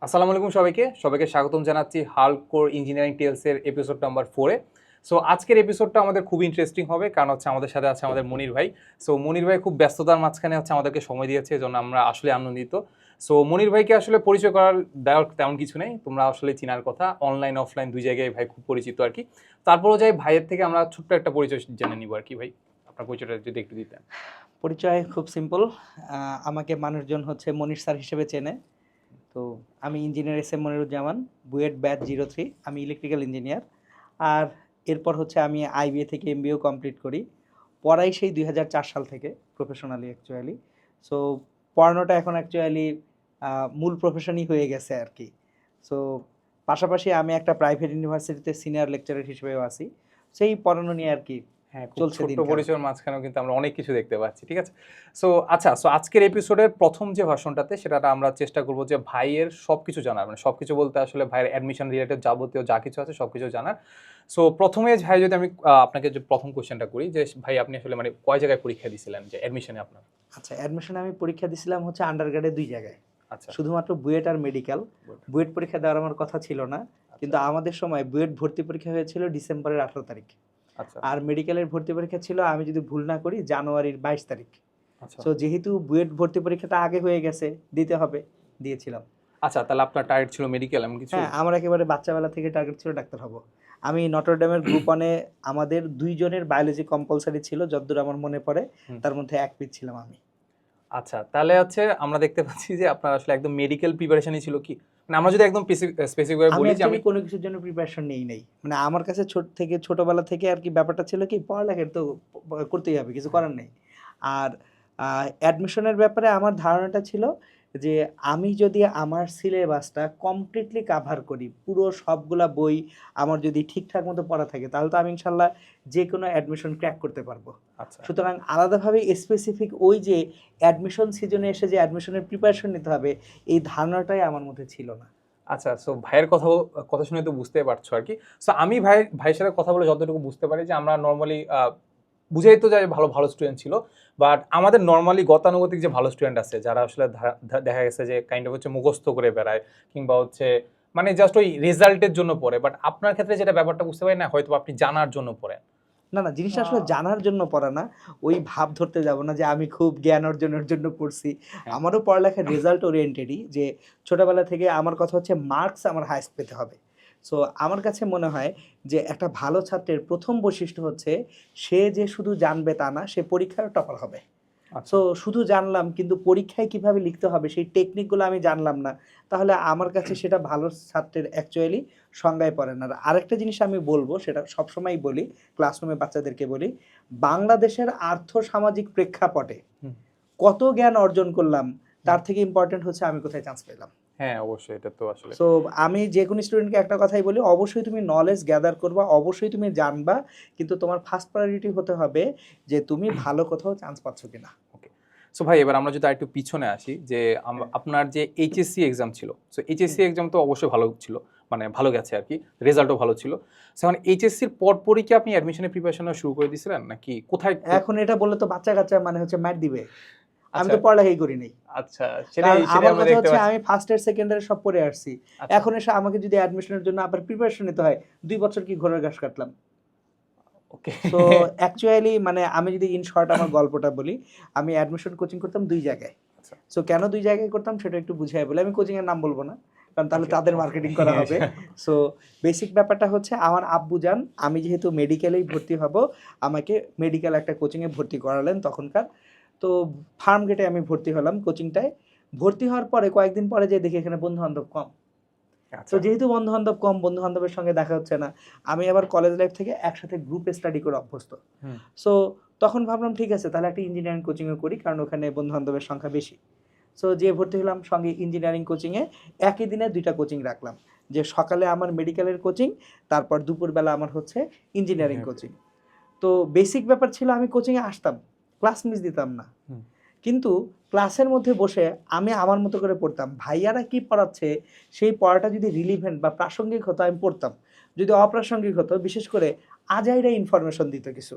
আসসালামু আলাইকুম সবাইকে স্বাগতম জানাচ্ছি হাল্ক কোর ইঞ্জিনিয়ারিং টেলস এর এপিসোড নাম্বার 4 এ। সো আজকের এপিসোডটা আমাদের খুবই ইন্টারেস্টিং হবে, কারণ আমাদের সাথে আছে আমাদের মনির ভাই। সো মনির ভাই খুব ব্যস্ততার মাঝখানে আমাদেরকে সময় দিয়েছে, এজন্য আমরা আসলে আনন্দিত। সো মনির ভাইকে আসলে পরিচয় করার দেওয়ার তেমন কিছু নেই, তোমরা আসলে চিনার কথা, অনলাইন অফলাইন দুই জায়গায় ভাই খুব পরিচিত আর কি। তারপরও যাই ভাইয়ের থেকে আমরা ছোট্ট একটা পরিচয় জেনে নিব আর কি। ভাই আপনার পরিচয়টা যদি একটু দিতেন। পরিচয় খুব সিম্পল। আমাকে মানুষজন মনির স্যার হিসেবে চেনে। তো আমি ইঞ্জিনিয়ার মনিরুজ্জামান, বুয়েট ব্যাচ 03। আমি ইলেকট্রিক্যাল ইঞ্জিনিয়ার। আর এরপর আমি আইবিএ থেকে এমবিএও কমপ্লিট করি। পড়াই সেই 2004 সাল থেকে প্রফেশনালি অ্যাকচুয়ালি। সো পড়ানোটা এখন অ্যাকচুয়ালি মূল প্রফেশনই হয়ে গেছে আর কি। সো পাশাপাশি আমি একটা প্রাইভেট ইউনিভার্সিটিতে সিনিয়র লেকচারার হিসেবেও আছি। সেই পড়ানো নিয়ে আর কি হ্যাঁ, চলছে ছোট্ট দিনকাল। পরিচয়ের মাঝখানেও কিন্তু আমরা অনেক কিছু দেখতে পাচ্ছি, ঠিক আছে। সো আজকের এপিসোডের প্রথম যে ভার্সনটাতে সেটা আমরা চেষ্টা করব যে ভাইয়ের সবকিছু জানার, মানে সবকিছু বলতে আসলে ভাইয়ের অ্যাডমিশন রিলেটেড যাবতীয় যা কিছু আছে সবকিছু জানার। সো প্রথমে ভাই, যদি আমি আপনাকে যে প্রথম কোশ্চেনটা করি, যে ভাই আপনি আসলে মানে কয় জায়গায় পরীক্ষা দিয়েছিলেন যে অ্যাডমিশনে আপনার? আচ্ছা, অ্যাডমিশনে আমি পরীক্ষা দিছিলাম আন্ডারগ্রেডে 2 জায়গায়। আচ্ছা, শুধুমাত্র বুয়েট আর মেডিকেল। বুয়েট পরীক্ষা দেওয়ার আমার কথা ছিল না, কিন্তু আমাদের সময় বুয়েট ভর্তি পরীক্ষা হয়েছিল ডিসেম্বরের 18 তারিখ। আচ্ছা, আর মেডিকেলের ভর্তি পরীক্ষা ছিল, আমি যদি ভুল না করি, জানুয়ারির 22 তারিখ। আচ্ছা, সো যেহেতু বুয়েট ভর্তি পরীক্ষাটা আগে হয়ে গেছে, দিতে হবে, দিয়েছিলাম। আচ্ছা। তাহলে আপনার টার্গেট ছিল মেডিকেল এমন কিছু? হ্যাঁ, আমার একেবারে বাচ্চাবেলা থেকে টার্গেট ছিল ডাক্তার হব। আমি নটরডেমের গ্রুপ 1-এ আমাদের 2 জনের বায়োলজি কম্পালসারি ছিল, যতদূর আমার মনে পড়ে। তার মধ্যে এক পিস ছিলাম আমি। আচ্ছা, তাহলে আমরা দেখতে পাচ্ছি যে আপনার আসলে একদম মেডিকেল প্রিপারেশনই ছিল কি? মানে আমরা যদি একদম স্পেসিফিক ভাবে আমি বলি যে অ্যাকচুয়ালি কোনো কিছুর জন্য প্রিপারেশন নেই নাই। মানে আমার কাছে ছোটবেলা থেকে আর কি ব্যাপারটা ছিল কি, পড়ালেখা তো করতেই হবে, কিছু করার নেই। আর অ্যাডমিশনের ব্যাপারে আমার ধারণাটা ছিল যে আমি যদি আমার সিলেবাসটা কমপ্লিটলি কাভার করি, পুরো সবগুলা বই আমার যদি ঠিকঠাক মতো পড়া থাকে, তাহলে তো আমি ইনশাল্লাহ যে কোনো অ্যাডমিশন ক্র্যাক করতে পারবো। আচ্ছা, সুতরাং আলাদাভাবে স্পেসিফিক ওই যে অ্যাডমিশন সিজনে এসে যে অ্যাডমিশনের প্রিপারেশন নিতে হবে, এই ধারণাটাই আমার মধ্যে ছিল না। আচ্ছা। সো ভাইয়ের কথা শুনে তো বুঝতে পারছো আর কি। সো আমি ভাইয়ের সাথে কথা বলে যতটুকু বুঝতে পারি যে আমরা নর্মালি বুঝাই তো যায় ভালো ভালো স্টুডেন্ট ছিল, বাট আমাদের নর্মালি গতানুগতিক যে ভালো স্টুডেন্ট আছে যারা আসলে দেখা গেছে যে কাইন্ড অফ মুখস্থ করে বেড়ায়, কিংবা মানে জাস্ট ওই রেজাল্টের জন্য পড়ে। বাট আপনার ক্ষেত্রে যেটা ব্যাপারটা বুঝতে পারি না, হয়তো আপনি জানার জন্য পড়েন। না, না, জিনিসটা আসলে জানার জন্য পড়া না। ওই ভাব ধরতে যাব না যে আমি খুব জ্ঞান অর্জনের জন্য পড়ছি। হ্যাঁ, আমারও পড়ালেখা রেজাল্ট ওরিয়েন্টেডই, যে ছোটবেলা থেকে আমার কথা মার্কস আমার হাইয়েস্ট পেতে হবে। সো আমার কাছে মনে হয় যে একটা ভালো ছাত্রের প্রথম বৈশিষ্ট্য সে যে শুধু জানবে তা না, সে পরীক্ষায় টপার হবে। আচ্ছা, সো শুধু জানলাম কিন্তু পরীক্ষায় কিভাবে লিখতে হবে সেই টেকনিকগুলো আমি জানলাম না, তাহলে আমার কাছে সেটা ভালো ছাত্রের অ্যাকচুয়ালি সংজ্ঞায় পড়ে না। আর আরেকটা জিনিস আমি বলবো, সেটা সবসময়ই বলি, ক্লাসরুমে বাচ্চাদেরকে বলি, বাংলাদেশের আর্থ-সামাজিক প্রেক্ষাপটে হুম, কত জ্ঞান অর্জন করলাম, তার থেকে ইম্পর্টেন্ট আমি কোথায় চান্স পেলাম। হ্যাঁ, অবশ্যই এটা তো আসলে সো আমি যে কোনো স্টুডেন্টকে একটা কথাই বলি, অবশ্যই তুমি নলেজ গ্যাদার করবা, অবশ্যই তুমি জানবা, কিন্তু তোমার ফার্স্ট প্রায়োরিটি হতে হবে যে তুমি ভালো কোথাও চান্স পাচ্ছ কিনা। ওকে। সো ভাই, এবার আমরা যদি আরেকটু পিছনে আসি, যে আপনার যে এইচএসসি এক্সাম ছিল, সো এইচএসসি এক্সাম তো অবশ্যই ভালো ছিল, মানে ভালো গেছে আর কি, রেজাল্টও ভালো ছিল। সো এখন এইচএসসির পরপরই কি আপনি অ্যাডমিশনের প্রিপারেশন শুরু করে দিয়েছিলেন, নাকি কোথায়? এখন এটা বললে তো বাচ্চা কাচ্চা ম্যাট দিবে। আমি আচ্ছা, তো পড়ালেখাই করি নাই। আচ্ছা, কারণ সেটাই আমার আমরা কথা দেখতে পাচ্ছি। আমি ফার্স্ট ইয়ার সেকেন্ড ইয়ারে সব পড়ে আসছি। আচ্ছা, এখন এসে আমাকে যদি অ্যাডমিশনের জন্য আবার প্রিপারেশন নিতে হয়, 2 বছর কি ঘোড়ার ঘাস কাটলাম। ওকে। সো অ্যাকচুয়ালি মানে আমি যদি ইন শর্ট আমার গল্পটা বলি, আমি অ্যাডমিশন কোচিং করতাম 2 জায়গায়। আচ্ছা, সো কেন 2 জায়গায় করতাম সেটা একটু বুঝিয়ে বলি। আমি কোচিং এর নাম বলব না, কারণ তাহলে ওকে। তাদের মার্কেটিং করা হবে। সো বেসিক ব্যাপারটা আমার আব্বু যান, আমি যেহেতু মেডিকেলেই ভর্তি হব, আমাকে মেডিকেল একটা কোচিং এ ভর্তি করালেন তখনকার। তো ফার্ম গেটে আমি ভর্তি হলাম কোচিংটায়। ভর্তি হওয়ার পরে কয়েকদিন পরে যেয়ে দেখি এখানে বন্ধু-বান্ধব কম। তো আচ্ছা, যেহেতু বন্ধু-বান্ধব কম, বন্ধু-বান্ধবের সঙ্গে দেখা হচ্ছে না। আমি আবার কলেজ লাইফ থেকে একসাথে গ্রুপ স্টাডি করে অভ্যস্ত। হুম, সো তখন ভাবলাম ঠিক আছে, তাহলে একটা ইঞ্জিনিয়ারিং কোচিংয়ে করি, কারণ ওখানে বন্ধু-বান্ধবের সংখ্যা বেশি। সো যেয়ে ভর্তি হলাম সঙ্গে ইঞ্জিনিয়ারিং কোচিংয়ে। একই দিনে 2 টা কোচিং রাখলাম। যে সকালে আমার মেডিকেলের কোচিং, তারপর দুপুরবেলা আমার ইঞ্জিনিয়ারিং কোচিং। তো বেসিক ব্যাপার ছিল আমি কোচিংয়ে আসতাম, ক্লাস মিস দিতাম না। হুম, কিন্তু ক্লাসের মধ্যে বসে আমি আমার মতো করে পড়তাম। ভাইয়ারা কি পড়াচ্ছে সেই পড়াটা যদি রিলিভেন্ট বা প্রাসঙ্গিক হতো আমি পড়তাম। যদি অপ্রাসঙ্গিক হতো, বিশেষ করে আজাইরা ইনফরমেশন দিত কিছু,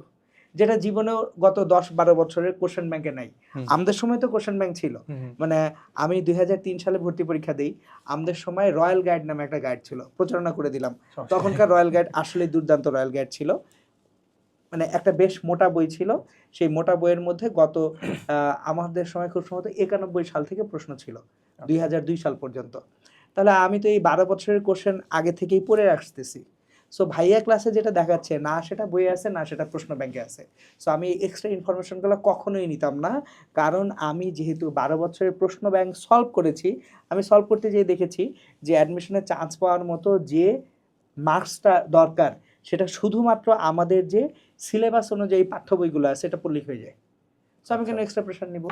যেটা জীবনেও গত 10-12 বছরের কোশ্চেন ব্যাংকে নাই। আমাদের সময় তো কোশ্চেন ব্যাংক ছিল, মানে আমি 2003 সালে ভর্তি পরীক্ষা দিই, আমাদের সময় রয়্যাল গাইড নামে একটা গাইড ছিল, প্রচারণা করে দিলাম। তখনকার রয়্যাল গাইড আসলে দুর্দান্ত রয়্যাল গাইড ছিল, মানে একটা বেশ মোটা বই ছিল। সেই মোটা বইয়ের মধ্যে গত আমাদের সময় খুব সম্ভবত 91 সাল থেকে প্রশ্ন ছিল 2002 সাল পর্যন্ত। তাহলে আমি তো এই 12 বছরের কোশ্চেন আগে থেকেই পড়ে আসতেছি। সো ভাইয়া ক্লাসে যেটা দেখাচ্ছে না সেটা বইয়ে আছে, না সেটা প্রশ্ন ব্যাংকে আছে। সো আমি এক্সট্রা ইনফরমেশনগুলো কখনোই নিতাম না, কারণ আমি যেহেতু 12 বছরের প্রশ্ন ব্যাংক সলভ করেছি, আমি সলভ করতে যেয়ে দেখেছি যে অ্যাডমিশনে চান্স পাওয়ার মতো যে মার্কসটা দরকার সেটা শুধুমাত্র আমাদের যে সিলেবাস অনুযায়ী পাঠ্য বইগুলো আছে এটা পড়লেই হয়ে যায়। সো আমি কেন এক্সট্রা প্রেশার নিব?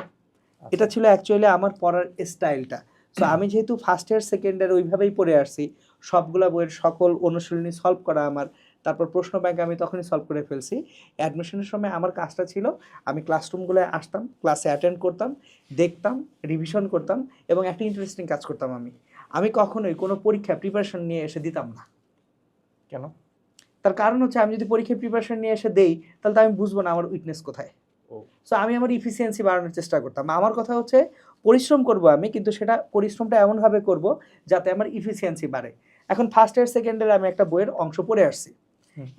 এটা ছিল অ্যাকচুয়ালি আমার পড়ার স্টাইলটা। সো আমি যেহেতু ফার্স্ট ইয়ার সেকেন্ড ইয়ার ওইভাবেই পড়ে আসছি, সবগুলা বইয়ের সকল অনুশীলনী সলভ করা আমার, তারপর প্রশ্ন ব্যাংক আমি তখনই সলভ করে ফেলছি। অ্যাডমিশনের সময় আমার কাজটা ছিল আমি ক্লাসরুমগুলোয় আসতাম, ক্লাসে অ্যাটেন্ড করতাম, দেখতাম, রিভিশন করতাম, এবং একটা ইন্টারেস্টিং কাজ করতাম। আমি কখনোই কোনো পরীক্ষা প্রিপারেশন নিয়ে এসে দিতাম না। কেন? তার কারণ হচ্ছে আমি যদি পরীক্ষায় প্রিপারেশন নিয়ে এসে দেই তাহলে তো আমি বুঝবো না আমার উইকনেস কোথায়। সো আমি আমার ইফিসিয়েন্সি বাড়ানোর চেষ্টা করতাম। আমার কথা হচ্ছে পরিশ্রম করব আমি, কিন্তু সেটা পরিশ্রমটা এমনভাবে করব যাতে আমার ইফিসিয়েন্সি বাড়ে। এখন ফার্স্ট ইয়ার সেকেন্ড ইয়ার আমি একটা বইয়ের অংশ পড়ে আসছি,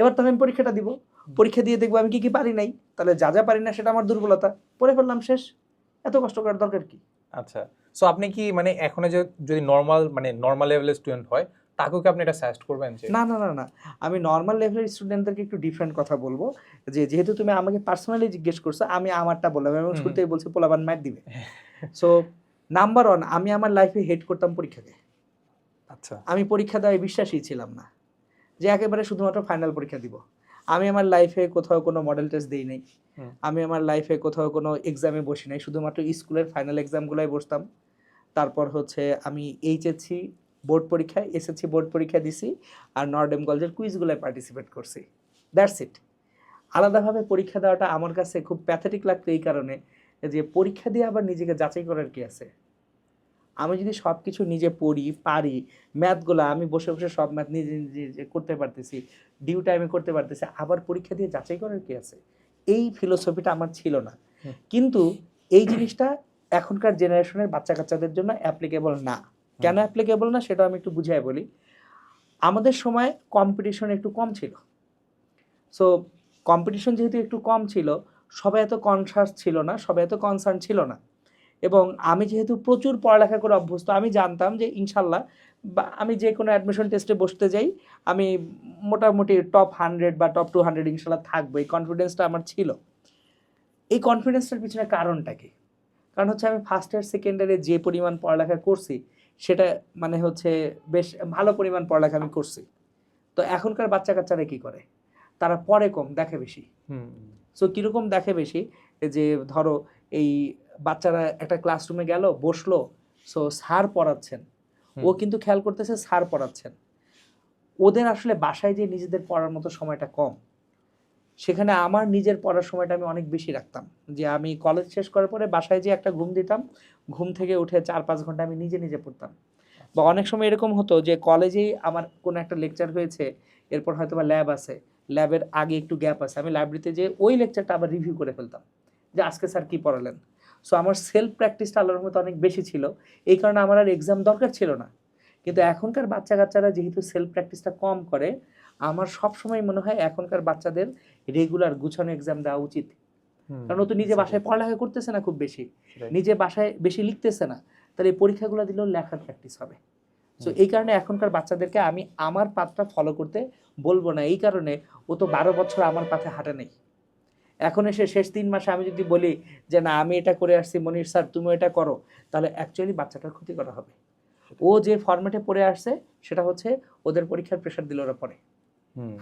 এবার তখন আমি পরীক্ষাটা দিব, পরীক্ষা দিয়ে দেখবো আমি কি কি পারি নাই, তাহলে যা যা পারি না সেটা আমার দুর্বলতা, পড়ে ফেললাম, শেষ। এত কষ্ট করার দরকার কি? আচ্ছা, সো আপনি কি মানে এখন যদি নর্মাল লেভেলের স্টুডেন্ট হয় তাকেও কি আপনি এটা সাজেস্ট করবেন? যে না না না না, আমি নর্মাল লেভেলের স্টুডেন্টদেরকে একটু ডিফারেন্ট কথা বলবো। যেহেতু তুমি আমাকে পার্সোনালি জিজ্ঞেস করছো, আমি আমারটা বললাম এবং শুরুতেই বলছি পোলাপান ম্যাট দিবে। সো নাম্বার 1, আমি আমার লাইফে হেট করতাম পরীক্ষাকে। আচ্ছা, আমি পরীক্ষা দেওয়ায় বিশ্বাসী ছিলাম না, যে একেবারে শুধুমাত্র ফাইনাল পরীক্ষা দিব। আমি আমার লাইফে কোথাও কোনো মডেল টেস্ট দিই নাই, আমি আমার লাইফে কোথাও কোনো এক্সামে বসি নাই, শুধুমাত্র স্কুলের ফাইনাল এক্সামগুলোই বসতাম। তারপর হচ্ছে আমি এইচএসসি বোর্ড পরীক্ষায়, এসএসসি বোর্ড পরীক্ষা দিছি, আর নর্ডেম কলেজের কুইজগুলোয় পার্টিসিপেট করছি। That's it. আলাদাভাবে পরীক্ষা দেওয়াটা আমার কাছে খুব প্যাথেটিক লাগতো এই কারণে যে পরীক্ষা দিয়ে আবার নিজেকে যাচাই করার কি আছে? আমি যদি সব কিছু নিজে পড়ি, পারি, ম্যাথগুলো আমি বসে বসে সব ম্যাথ নিজে নিজে করতে পারতেছি, ডিউ টাইমে করতে পারতেছি, আবার পরীক্ষা দিয়ে যাচাই করার কি আছে? এই ফিলোসফিটা আমার ছিল না। কিন্তু এই জিনিসটা এখনকার জেনারেশনের বাচ্চা কাচ্চাদের জন্য অ্যাপ্লিকেবল না। কেন অ্যাপ্লিকেবল না সেটা আমি একটু বুঝিয়ে বলি। আমাদের সময় কম্পিটিশন একটু কম ছিল। সো কম্পিটিশন যেহেতু একটু কম ছিল, সবাই এত কনসাস ছিল না, সবাই এত কনসার্ন ছিল না। এবং আমি যেহেতু প্রচুর পড়ালেখা করে অভ্যস্ত, আমি জানতাম যে ইনশাল্লাহ বা আমি যে কোনো অ্যাডমিশন টেস্টে বসতে যাই আমি মোটামুটি টপ 100 বা টপ 200 ইনশাল্লাহ থাকবো, এই কনফিডেন্সটা আমার ছিল। এই কনফিডেন্সটার পিছনে কারণটা কি? কারণ হচ্ছে আমি ফার্স্ট ইয়ার সেকেন্ড ইয়ারে যে পরিমাণ পড়ালেখা করছি সেটা মানে হচ্ছে বেশ ভালো পরিমাণ পড়ালেখা আমি করছি। তো এখনকার বাচ্চা কাচ্চারা কী করে? তারা পড়ে কম, দেখে বেশি। সো কীরকম দেখে বেশি? যে ধরো এই বাচ্চারা একটা ক্লাসরুমে গেল, বসলো, সো স্যার পড়াচ্ছেন, ও কিন্তু খেয়াল করতেছে স্যার পড়াচ্ছেন। ওদের আসলে বাসায় যে নিজেদের পড়ার মতো সময়টা কম, সেখানে আমার নিজের পড়ার সময়টা আমি অনেক বেশি রাখতাম। যে আমি কলেজ শেষ করার পরে বাসায় যে একটা ঘুম দিতাম, ঘুম থেকে উঠে 4-5 ঘন্টা আমি নিজে নিজে পড়তাম। বা অনেক সময় এরকম হতো যে কলেজেই আমার কোনো একটা লেকচার হয়েছে, এরপর হয়তো বা ল্যাব আছে, ল্যাবের আগে একটু গ্যাপ আছে, আমি লাইব্রেরিতে যেয়ে ওই লেকচারটা আবার রিভিউ করে ফেলতাম যে আজকে স্যার কী পড়ালেন। সো আমার সেলফ প্র্যাকটিসটা আল্লাহর রহমতে অনেক বেশি ছিল, এই কারণে আমার আর এক্সাম দরকার ছিল না। কিন্তু এখনকার বাচ্চা কাচ্চারা যেহেতু সেলফ প্র্যাকটিসটা কম করে, আমার সবসময় মনে হয় এখনকার বাচ্চাদের রেগুলার গুছানো এক্সাম দেওয়া উচিত। কারণ ও তো নিজে বাসায় পড়ালেখা করতেছে না খুব বেশি, নিজে বাসায় বেশি লিখতেছে না, তাহলে এই পরীক্ষাগুলো দিলেও লেখার প্র্যাকটিস হবে। সো এই কারণে এখনকার বাচ্চাদেরকে আমি আমার পাথটা ফলো করতে বলবো না, এই কারণে ও তো 12 বছর আমার পাথে হাঁটে নেই। এখন এসে শেষ 3 মাসে আমি যদি বলি যে না আমি এটা করে আসছি মনির স্যার তুমি এটা করো, তাহলে অ্যাকচুয়ালি বাচ্চাটার ক্ষতি করা হবে। ও যে ফরম্যাটে পড়ে আসছে সেটা হচ্ছে ওদের পরীক্ষার প্রেশার দিল ওরা পড়ে।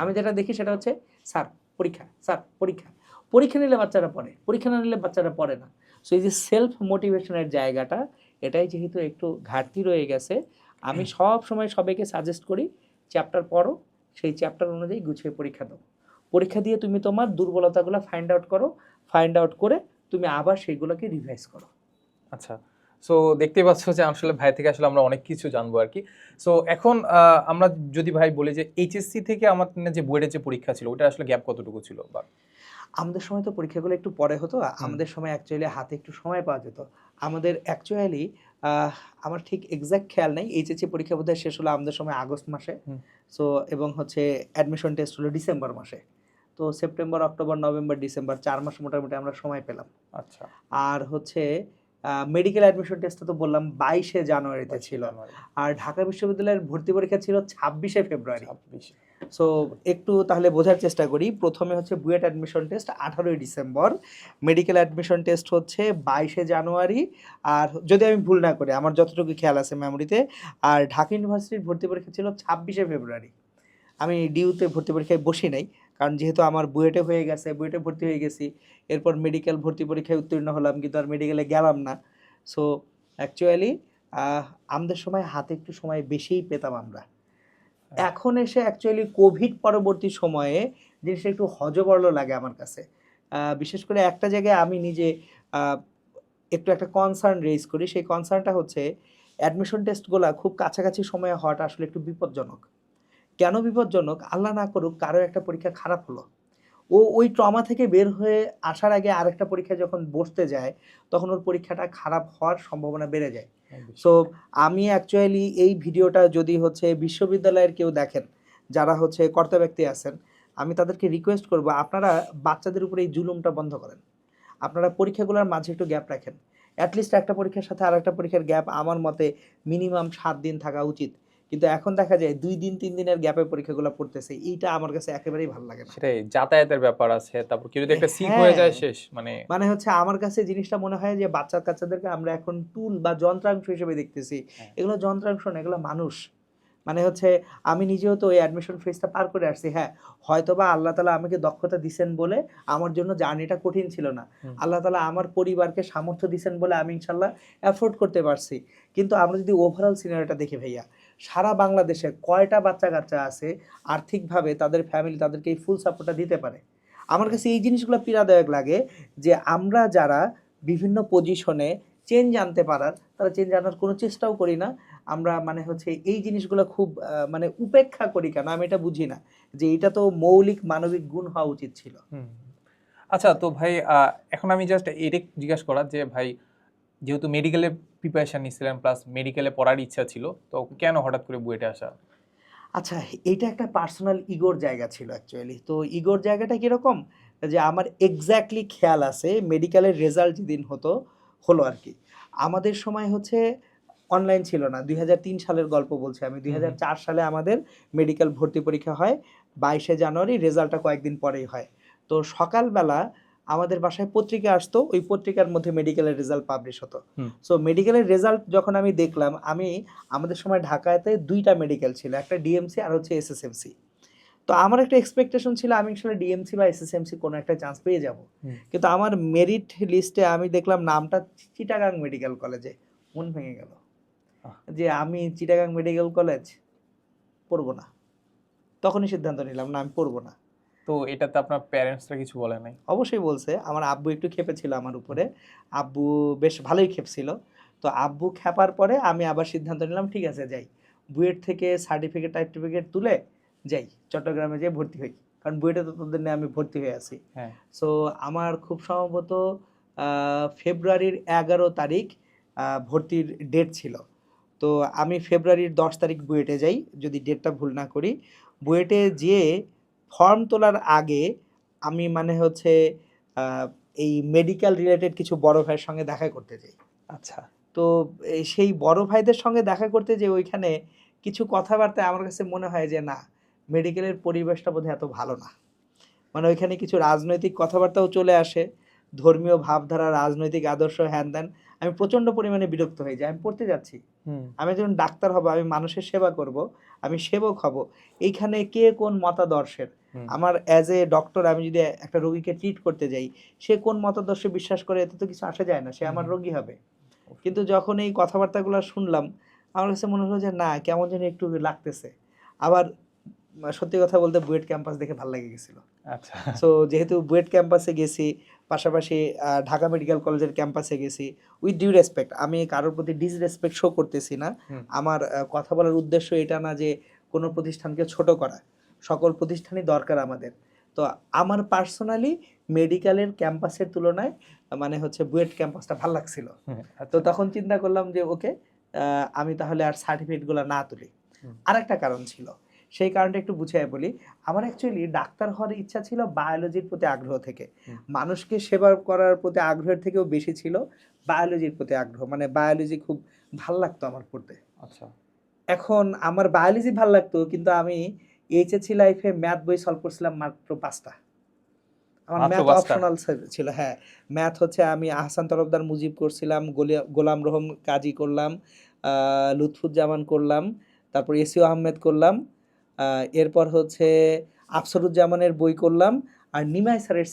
আমি যেটা দেখি সেটা হচ্ছে স্যার পরীক্ষা, স্যার পরীক্ষা, পরীক্ষা নিলে বাচ্চারা পড়ে, পরীক্ষা না নিলে বাচ্চারা পড়ে না। সো এই যে সেলফ মোটিভেশনের জায়গাটা, এটাই যেহেতু একটু ঘাটতি রয়ে গেছে, আমি সব সময় সবাইকে সাজেস্ট করি চ্যাপ্টার পড়ো, সেই চ্যাপ্টার অনুযায়ী গুছিয়ে পরীক্ষা দাও। পরীক্ষা দিয়ে তুমি তোমার দুর্বলতাগুলো ফাইন্ড আউট করো, ফাইন্ড আউট করে তুমি আবার সেইগুলোকে রিভাইজ করো। আচ্ছা, সো দেখতেই পাচ্ছ যে আসলে ভাই থেকে আসলে আমরা অনেক কিছু জানবো আর কি। সো এখন আমরা যদি ভাই বলি যে এইচএসসি থেকে আমার যে বুয়েটের যে পরীক্ষা ছিল ওটা আসলে গ্যাপ কতটুকু ছিল বা আমাদের সময় তো পরীক্ষাগুলো একটু পরে হতো। আমাদের সময় অ্যাকচুয়ালি হাতে একটু সময় পাওয়া যেত। আমাদের অ্যাকচুয়ালি আমার ঠিক এক্সাক্ট খেয়াল নেই। এইচএসসি পরীক্ষা বোধহয় শেষ হলো আমাদের সময় আগস্ট মাসে। হুম। সো এবং হচ্ছে অ্যাডমিশন টেস্ট হলো ডিসেম্বর মাসে। তো সেপ্টেম্বর, অক্টোবর, নভেম্বর, ডিসেম্বর ৪ মাস মোটামুটি আমরা সময় পেলাম। আচ্ছা, আর হচ্ছে মেডিকেল অ্যাডমিশন টেস্টটা তো বললাম ২২শে জানুয়ারিতে 22 ছিল। জানুয়ারি, আর ঢাকা বিশ্ববিদ্যালয়ের ভর্তি পরীক্ষা ছিল ২৬শে ফেব্রুয়ারি। 26 সো একটু তাহলে বোঝার চেষ্টা করি। প্রথমে হচ্ছে বুয়েট অ্যাডমিশন টেস্ট ১৮ই ডিসেম্বর, মেডিকেল অ্যাডমিশন টেস্ট হচ্ছে ২২শে জানুয়ারি। আর যদি আমি ভুল না করি, আমার যতটুকু খেয়াল আছে মেমোরিতে, আর ঢাকা ইউনিভার্সিটির ভর্তি পরীক্ষা ছিল ২৬শে ফেব্রুয়ারি। আমি ডিইউতে ভর্তি পরীক্ষায় বসি নাই, কারণ যেহেতু আমার বুয়েটে হয়ে গেছে, বুয়েটে ভর্তি হয়ে গেছি। এরপর মেডিকেল ভর্তি পরীক্ষায় উত্তীর্ণ হলাম, কিন্তু আর মেডিকেলে গেলাম না। সো অ্যাকচুয়ালি আমাদের সময় হাতে একটু সময় বেশিই পেতাম আমরা। এখন এসে অ্যাকচুয়ালি কোভিড পরবর্তী সময়ে জিনিসটা একটু হযবরল লাগে আমার কাছে। বিশেষ করে একটা জায়গায় আমি নিজে আ একটু একটা কনসার্ন রেইজ করি। সেই কনসার্নটা হচ্ছে অ্যাডমিশন টেস্টগুলা খুব কাছাকাছি সময়ে হওয়াটা আসলে একটু বিপজ্জনক। কেন বিপজ্জনক? আল্লাহ না করুক কারো একটা পরীক্ষা খারাপ হলো। ও ওই ট্রমা থেকে বের হয়ে আসার আগে আরেকটা পরীক্ষায় যখন বসতে যায়, তখন ওর পরীক্ষাটা খারাপ হওয়ার সম্ভাবনা বেড়ে যায়। সো আমি অ্যাকচুয়ালি এই ভিডিওটা যদি হচ্ছে বিশ্ববিদ্যালয়ের কেউ দেখেন, যারা হচ্ছে কর্তা ব্যক্তি আছেন, আমি তাদেরকে রিকোয়েস্ট করব আপনারা বাচ্চাদের উপরে এই জুলুমটা বন্ধ করেন। আপনারা পরীক্ষাগুলোর মাঝে একটু গ্যাপ রাখেন। এট লিস্ট একটা পরীক্ষার সাথে আরেকটা পরীক্ষার গ্যাপ আমার মতে মিনিমাম ৭ দিন থাকা উচিত। কিন্তু এখন দেখা যায় ২ দিন ৩ দিনের গ্যাপে পরীক্ষাগুলো পড়তেছে। এইটা আমার কাছে একেবারেই ভাল লাগে না। সেটাই, যাতায়াতের ব্যাপার আছে, তারপর কেউ যদি একটা সিক হয়ে হ্যাঁ, যায় শেষ মানে। মানে হচ্ছে আমার কাছে জিনিসটা মনে হয় যে বাচ্চা-কাচ্চাদেরকে আমরা এখন টুল বা যন্ত্রাংশ হিসেবে দেখতেছি। হ্যাঁ। এগুলো যন্ত্রাংশ না, এগুলো মানুষ। মানে হচ্ছে আমি নিজেও তো ওই অ্যাডমিশন ফেজটা পার করে আসছি। হ্যাঁ, হয়তোবা আল্লাহ তাআলা আমাকে দক্ষতা দিছেন বলে আমার জন্য জার্নিটা কঠিন ছিল না। হুম। আল্লাহ তাআলা আমার পরিবারকে সামর্থ্য দিছেন বলে আমি ইনশাআল্লাহ এফোর্ড করতে পারছি। কিন্তু আমরা যদি ওভারঅল সিনারিওটা দেখি ভাইয়া, সারা বাংলাদেশে কয়টা বাচ্চা-কাচ্চা আছে আর্থিকভাবে তাদের ফ্যামিলি তাদেরকে এই ফুল সাপোর্টটা দিতে পারে? আমার কাছে এই জিনিসগুলো পীড়াদায়ক লাগে যে আমরা যারা বিভিন্ন পজিশনে চেঞ্জ আনতে পারার, তারা চেঞ্জ আনার কোনো চেষ্টাও করি না। আমরা মানে হচ্ছে এই জিনিসগুলো খুব মানে উপেক্ষা করি কেন আমি এটা বুঝি না। যে এটা তো মৌলিক মানবিক গুণ হওয়া উচিত ছিল। হুম। আচ্ছা, তো ভাই এখন আমি জাস্ট এটা জিজ্ঞাসা করার যে ভাই যেহেতু মেডিকেলে প্রিপারেশন নিছিলেন প্লাস মেডিকেলে পড়ার ইচ্ছা ছিল, তো কেন হঠাৎ করে বুয়েটে আসা? আচ্ছা, এইটা একটা পার্সোনাল ইগোর জায়গা ছিল অ্যাকচুয়ালি। তো ইগোর জায়গাটা কিরকম? যে আমার এক্সাক্টলি খেয়াল আছে মেডিকেলের রেজাল্ট যেদিন হলো আরকি। আমাদের সময় হচ্ছে অনলাইন ছিল না। ২০০৩ সালের গল্প বলছি আমি। হুম, হুম। ২০০৪ সালে আমাদের মেডিকেল ভর্তি পরীক্ষা হয়। ২২শে জানুয়ারি রেজাল্টটা কয়েকদিন পরেই হয়। তো সকালবেলা আমাদের বাসায় পত্রিকা আসতো। ওই পত্রিকার মধ্যে মেডিকেলের রেজাল্ট পাবলিশ হতো। হুম। সো মেডিকেলের রেজাল্ট যখন আমি দেখলাম, আমাদের সময় ঢাকাতে ২ টা মেডিকেল ছিল। একটা ডিএমসি আর হচ্ছে এসএসএমসি। তো আমার একটা এক্সপেকটেশন ছিল আমি ইনশাআল্লাহ ডিএমসি বা এসএসএমসি কোনো একটা চান্স পেয়ে যাব। হুম। কিন্তু আমার মেরিট লিস্টে আমি দেখলাম নামটা চিটাগাং মেডিকেল কলেজে। মন ভেঙে গেল। আহ! যে আমি চিটাগাং মেডিকেল কলেজ পড়ব না। তখনই সিদ্ধান্ত নিলাম না আমি পড়ব না। তো এটাতে আপনার প্যারেন্টসরা কিছু বলে নাই? অবশ্যই বলছে। আমার আব্বু একটু ক্ষেপেছিল আমার হুম। উপরে। আব্বু বেশ ভালোই ক্ষেপছিল। তো আব্বু ক্ষেপার পরে আমি আবার সিদ্ধান্ত নিলাম ঠিক আছে যাই। বুয়েট থেকে সার্টিফিকেট তুলে যাই। চট্টগ্রামে যেয়ে ভর্তি হই। কারণ বুয়েটে তো তোদের নিয়ে আমি ভর্তি হয়ে আছি। হ্যাঁ। সো আমার খুব সম্ভবত আ ফেব্রুয়ারির ১১ তারিখ ভর্তির ডেট ছিল। তো আমি ফেব্রুয়ারির ১০ তারিখ বুয়েটে যাই, যদি ডেটটা ভুল না করি। বুয়েটে যেয়ে ফর্ম তোলার আগে আমি মানে হচ্ছে আ এই মেডিকেল রিলেটেড কিছু বড় ভাইয়ের সঙ্গে দেখা করতে যাই। আচ্ছা। তো সেই বড় ভাইদের সঙ্গে দেখা করতে যেয়ে ওইখানে কিছু কথাবার্তায় আমার কাছে মনে হয় যে না, মেডিকেলের পরিবেশটা বোধহয় এত ভালো না। মানে ওইখানে কিছু রাজনৈতিক কথাবার্তাও চলে আসে। ধর্মীয় ভাবধারা, রাজনৈতিক আদর্শ হ্যান-ত্যান। আমি প্রচণ্ড পরিমাণে বিরক্ত হয়ে যাই। আমি পড়তে যাচ্ছি। হুম। আমি একজন ডাক্তার হব, আমি মানুষের সেবা করব, আমি সেবক হব। এইখানে কে কোন মতাদর্শের? হুম। আমার অ্যাজ এ ডক্টর আমি যদি একটা রোগীকে ট্রিট করতে যাই, সে কোন মতাদর্শে বিশ্বাস করে এতে তো কিছু আসে যায় না। সে আমার হুম। রোগী হবে। কিন্তু যখন এই কথাবার্তাগুলো শুনলাম, আমার কাছে মনে হলো যে না, কেমন জানি একটু লাগতেছে। আবার সত্যি কথা বলতে বুয়েট ক্যাম্পাস দেখে ভাল লেগে গেছিল। আচ্ছা। সো যেহেতু বুয়েট ক্যাম্পাসে গেছি, পাশাপাশি ঢাকা মেডিকেল কলেজের ক্যাম্পাসে গেছি। উইথ ডিউ রেসপেক্ট, আমি কারোর প্রতি ডিসরেসপেক্ট শো করতেছি না। আমার কথা বলার উদ্দেশ্য এটা না যে কোনো প্রতিষ্ঠানকে ছোট করা, সকল প্রতিষ্ঠানই দরকার আমাদের। তো আমার পার্সোনালি মেডিকেলের ক্যাম্পাসের তুলনায় মানে হচ্ছে বুয়েট ক্যাম্পাসটা ভালো লাগছিল। তো তখন চিন্তা করলাম যে ওকে, আমি তাহলে আর সার্টিফিকেটগুলো না তুলি। আর একটা কারণ ছিল, সেই কারণটা একটু বুঝিয়ে বলি। আমার অ্যাকচুয়ালি ডাক্তার হওয়ার ইচ্ছা ছিল বায়োলজির প্রতি আগ্রহ থেকে, মানুষকে সেবা করার প্রতি আগ্রহের থেকেও বেশি ছিল বায়োলজির প্রতি আগ্রহ। মানে বায়োলজি খুব ভাল লাগতো আমার পড়তে। আচ্ছা, এখন আমার বায়োলজি ভাল লাগতো, কিন্তু আমি এইচএসসি লাইফে ম্যাথ বই সলভ করছিলাম মাত্র 5টা। আমার ম্যাথ অপশনাল ছিল। হ্যাঁ, ম্যাথ হচ্ছে আমি আহসান তরফদার মুজিব করছিলাম, গোলাম রহম কাজী করলাম, লুৎফুজ্জামান করলাম, তারপর এসিও আহমেদ করলাম, এরপর হচ্ছে আফসরুজ্জামানের বই করলাম, আর নিমাই স্যারের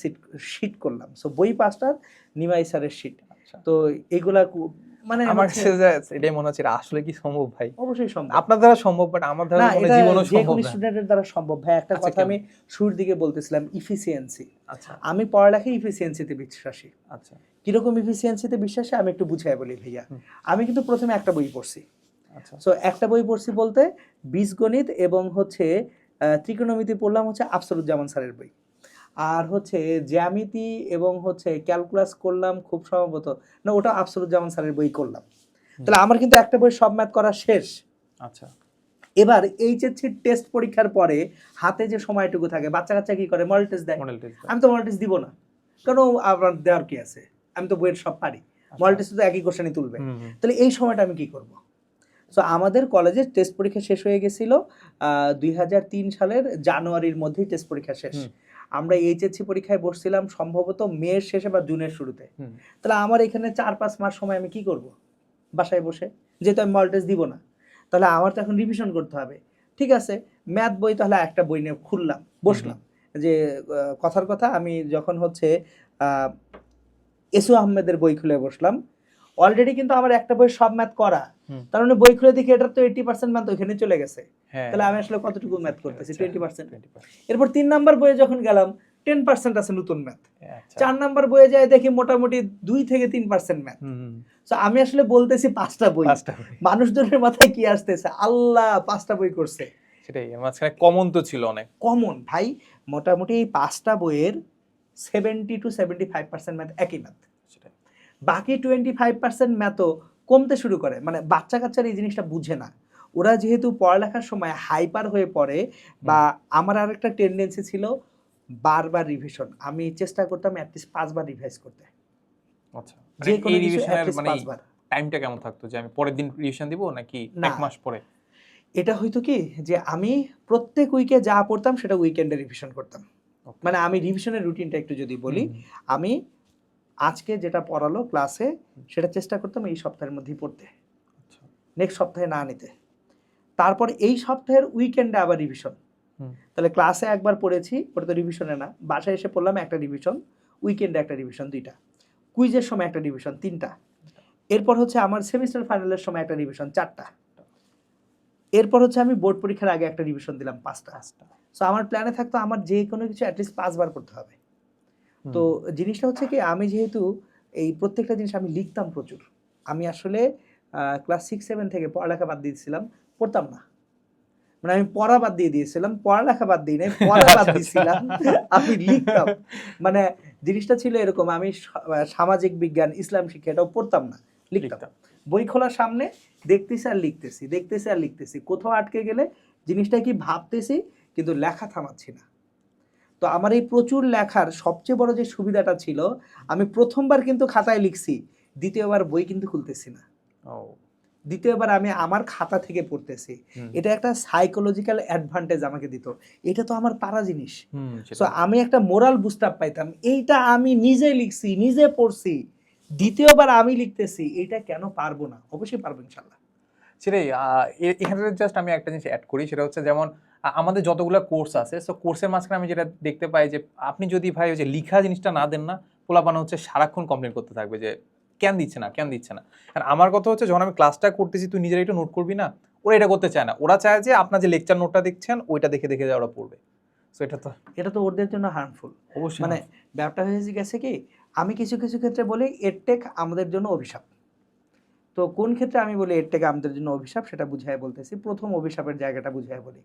শীট করলাম। সো বই 5টার, নিমাই স্যারের শীট। তো এগুলা মানে আমার এটাই মনে হচ্ছে আসলে কি সম্ভব ভাই? অবশ্যই সম্ভব, আপনার দ্বারা সম্ভব, বাট আমার দ্বারা মনে জীবনও সম্ভব না। যে কোনো স্টুডেন্টের দ্বারা সম্ভব ভাই। একটা কথা আমি শুরুর দিকে বলতেছিলাম, ইফিসিয়েন্সি। আচ্ছা, আমি পড়ালেখায় ইফিসিয়েন্সিতে বিশ্বাসী। আচ্ছা, কিরকম ইফিসিয়েন্সিতে বিশ্বাসী আমি একটু বুঝাই বলি ভাইয়া। আমি কিন্তু প্রথমে একটা বই পড়ছি। আচ্ছা, সো একটা বই পড়ছি বলতে বীজগণিত এবং হচ্ছে ত্রিকোণমিতি পড়লাম হচ্ছে আফসরুজ্জামান স্যারের বই, আর হচ্ছে জ্যামিতি এবং হচ্ছে ক্যালকুলাস করলাম খুব সম্ভবত, না ওটা আফসরুজ্জামান স্যারের বই করলাম। তাহলে আমার কিন্তু একটা বই সব ম্যাথ করা শেষ। আচ্ছা, এবার এইচএসসি টেস্ট পরীক্ষার পরে হাতে যে সময়টুকু থাকে, বাচ্চা কাচ্চা কি করে, মডেল টেস্ট দেয়। আমি তো মডেল টেস্ট দিব না, কারণ আমার দেওয়ার কি আছে, আমি তো বইয়ের সব পারি, মডেল টেস্টে তো একই কোশ্চেনই তুলবে। তাহলে এই সময়টা আমি কি করব? সো আমাদের কলেজে টেস্ট পরীক্ষা শেষ হয়ে গেছিল 2003 সালের জানুয়ারির মধ্যেই টেস্ট পরীক্ষা শেষ। আমরা এইচএসসি পরীক্ষায় বসছিলাম সম্ভবত মের শেষে বা জুনের শুরুতে। তাহলে আমার এখানে 4-5 মাস সময় আমি কি করব বাসায় বসে, যেহেতু আমি মডেল টেস্ট দিব না? তাহলে আমার তো এখন রিভিশন করতে হবে। ঠিক আছে, ম্যাথ বই তাহলে একটা বই নিয়ে খুললাম, বসলাম। যে কথার কথা, আমি যখন হচ্ছে এসু আহমেদের বই খুলে বসলাম, অলরেডি কিন্তু আমার একটা বই সব ম্যাথ করা, তার মানে বই খুলে দেখি এটা তো 80% ম্যাথ ওইখানে চলে গেছে। তাহলে আমি আসলে কতটুকু ম্যাথ করতেছি? 20%। এরপর 3 নাম্বার বইয়ে যখন গেলাম 10% আছে নতুন ম্যাথ। 4 নাম্বার বইয়ে যায় দেখি মোটামুটি 2 থেকে 3% ম্যাথ। সো আমি আসলে বলতেছি 5টা বই। মানুষজনের মাথায় কি আসতেছে, আল্লাহ 5টা বই করছে। সেটাই, মাঝখানে কমন তো ছিল অনেক কমন ভাই। মোটামুটি এই 5টা বইয়ের 70 to 75% ম্যাথ একই ম্যাথ। বাকি 25% ম্যাথও কমতে শুরু করে। মানে বাচ্চা কাচ্চারা এই জিনিসটা বুঝে না। ওরা যেহেতু পড়ালেখার সময় হাইপার হয়ে পড়ে, বা আমার আরেকটা টেন্ডেন্সি ছিল বারবার রিভিশন। আমি চেষ্টা করতাম অ্যাটলিস্ট 5 বার রিভাইজ করতে। আচ্ছা, যে কোনো রিভিশনের মানে টাইমটা কেমন থাকতো, যে আমি পরের দিন রিভিশন দিব নাকি এক মাস পরে? এটা হয়তো কি যে আমি প্রত্যেক উইকে যা পড়তাম সেটা উইকেন্ডে রিভিশন করতাম। মানে আমি রিভিশনের রুটিনটা একটু যদি বলি, আমি আজকে যেটা পড়ালো ক্লাসে সেটা চেষ্টা করতাম এই সপ্তাহের মধ্যেই পড়তে, নেক্সট সপ্তাহে না নিতে। তারপর এই সপ্তাহের উইকেন্ডে আবার রিভিশন। তাহলে ক্লাসে একবার পড়েছি, ওটা তো রিভিশনে না, বাসায় এসে পড়লাম একটা রিভিশন, উইকেন্ডে একটা রিভিশন 2টা, কুইজের সময় একটা রিভিশন 3টা, এরপর হচ্ছে আমার সেমিস্টার ফাইনালের সময় একটা রিভিশন 4টা, এরপর হচ্ছে আমি বোর্ড পরীক্ষার আগে একটা রিভিশন দিলাম 5টা। সো আমার প্ল্যানে থাকতো আমার যে কোনো কিছু অ্যাটলিস্ট 5 বার পড়তে হবে। তো জিনিসটা হচ্ছে কি, আমি যেহেতু এই প্রত্যেকটা জিনিস আমি লিখতাম প্রচুর, আমি আসলে ক্লাস 6-7 থেকে পড়ালেখা বাদ দিয়েছিলাম, পড়তাম না। মানে আমি পড়া বাদ দিয়ে দিয়েছিলাম, পড়ালেখা বাদ দিই নাই, পড়া বাদ দিয়েছিলাম, আমি লিখতাম। মানে জিনিসটা ছিল এরকম, আমি সামাজিক বিজ্ঞান, ইসলাম শিক্ষা এটাও পড়তাম না, লিখতাম। বই খোলার সামনে দেখতেছি আর লিখতেছি, দেখতেছি আর লিখতেছি, কোথাও আটকে গেলে জিনিসটা কি ভাবতেছি কিন্তু লেখা থামাচ্ছি না। তো আমার এই প্রচুর লেখার সবচেয়ে বড় যে সুবিধাটা ছিল, আমি প্রথমবার কিন্তু খাতায় লিখছি, দ্বিতীয়বার বই কিন্তু খুলতেছি না। দ্বিতীয়বার আমি আমার খাতা থেকে পড়তেছি। এটা একটা সাইকোলজিক্যাল অ্যাডভান্টেজ আমাকে দিত। এটা তো আমার পারা জিনিস। সো আমি একটা মোরাল বুস্ট আপ পাইতাম, এইটা আমি নিজে লিখছি, নিজে পড়ছি, দ্বিতীয়বার আমি লিখতেছি, এটা কেন পারবো না? অবশ্যই পারবো ইনশাল্লাহ। সেটাই, এখানে জাস্ট আমি একটা জিনিস অ্যাড করি, সেটা হচ্ছে যেমন আমাদের যতগুলো কোর্স আছে, সো কোর্সের মাঝখানে আমি যেটা দেখতে পাই যে আপনি যদি ভাই ওই যে লিখা জিনিসটা না দেন না, পোলাপানা হচ্ছে সারাক্ষণ কমপ্লেন করতে থাকবে যে কেন দিচ্ছে না, কেন দিচ্ছে না। আর আমার কথা হচ্ছে যখন আমি ক্লাসটা করতেছি তুই নিজেরা একটু নোট করবি না, ওরা এটা করতে চায় না। ওরা চায় যে আপনার যে লেকচার নোটটা দেখছেন ওইটা দেখে দেখে ওরা পড়বে। সো এটা তো ওদের জন্য হার্মফুল। অবশ্যই। মানে ব্যাপারটা হয়েছে গেছে কি, আমি কিছু কিছু ক্ষেত্রে বলি এডটেক আমাদের জন্য অভিশাপ। তো কোন ক্ষেত্রে আমি বলি এডটেক আমাদের জন্য অভিশাপ সেটা বুঝাই বলতেছি। প্রথম অভিশাপের জায়গাটা বুঝাই বলি।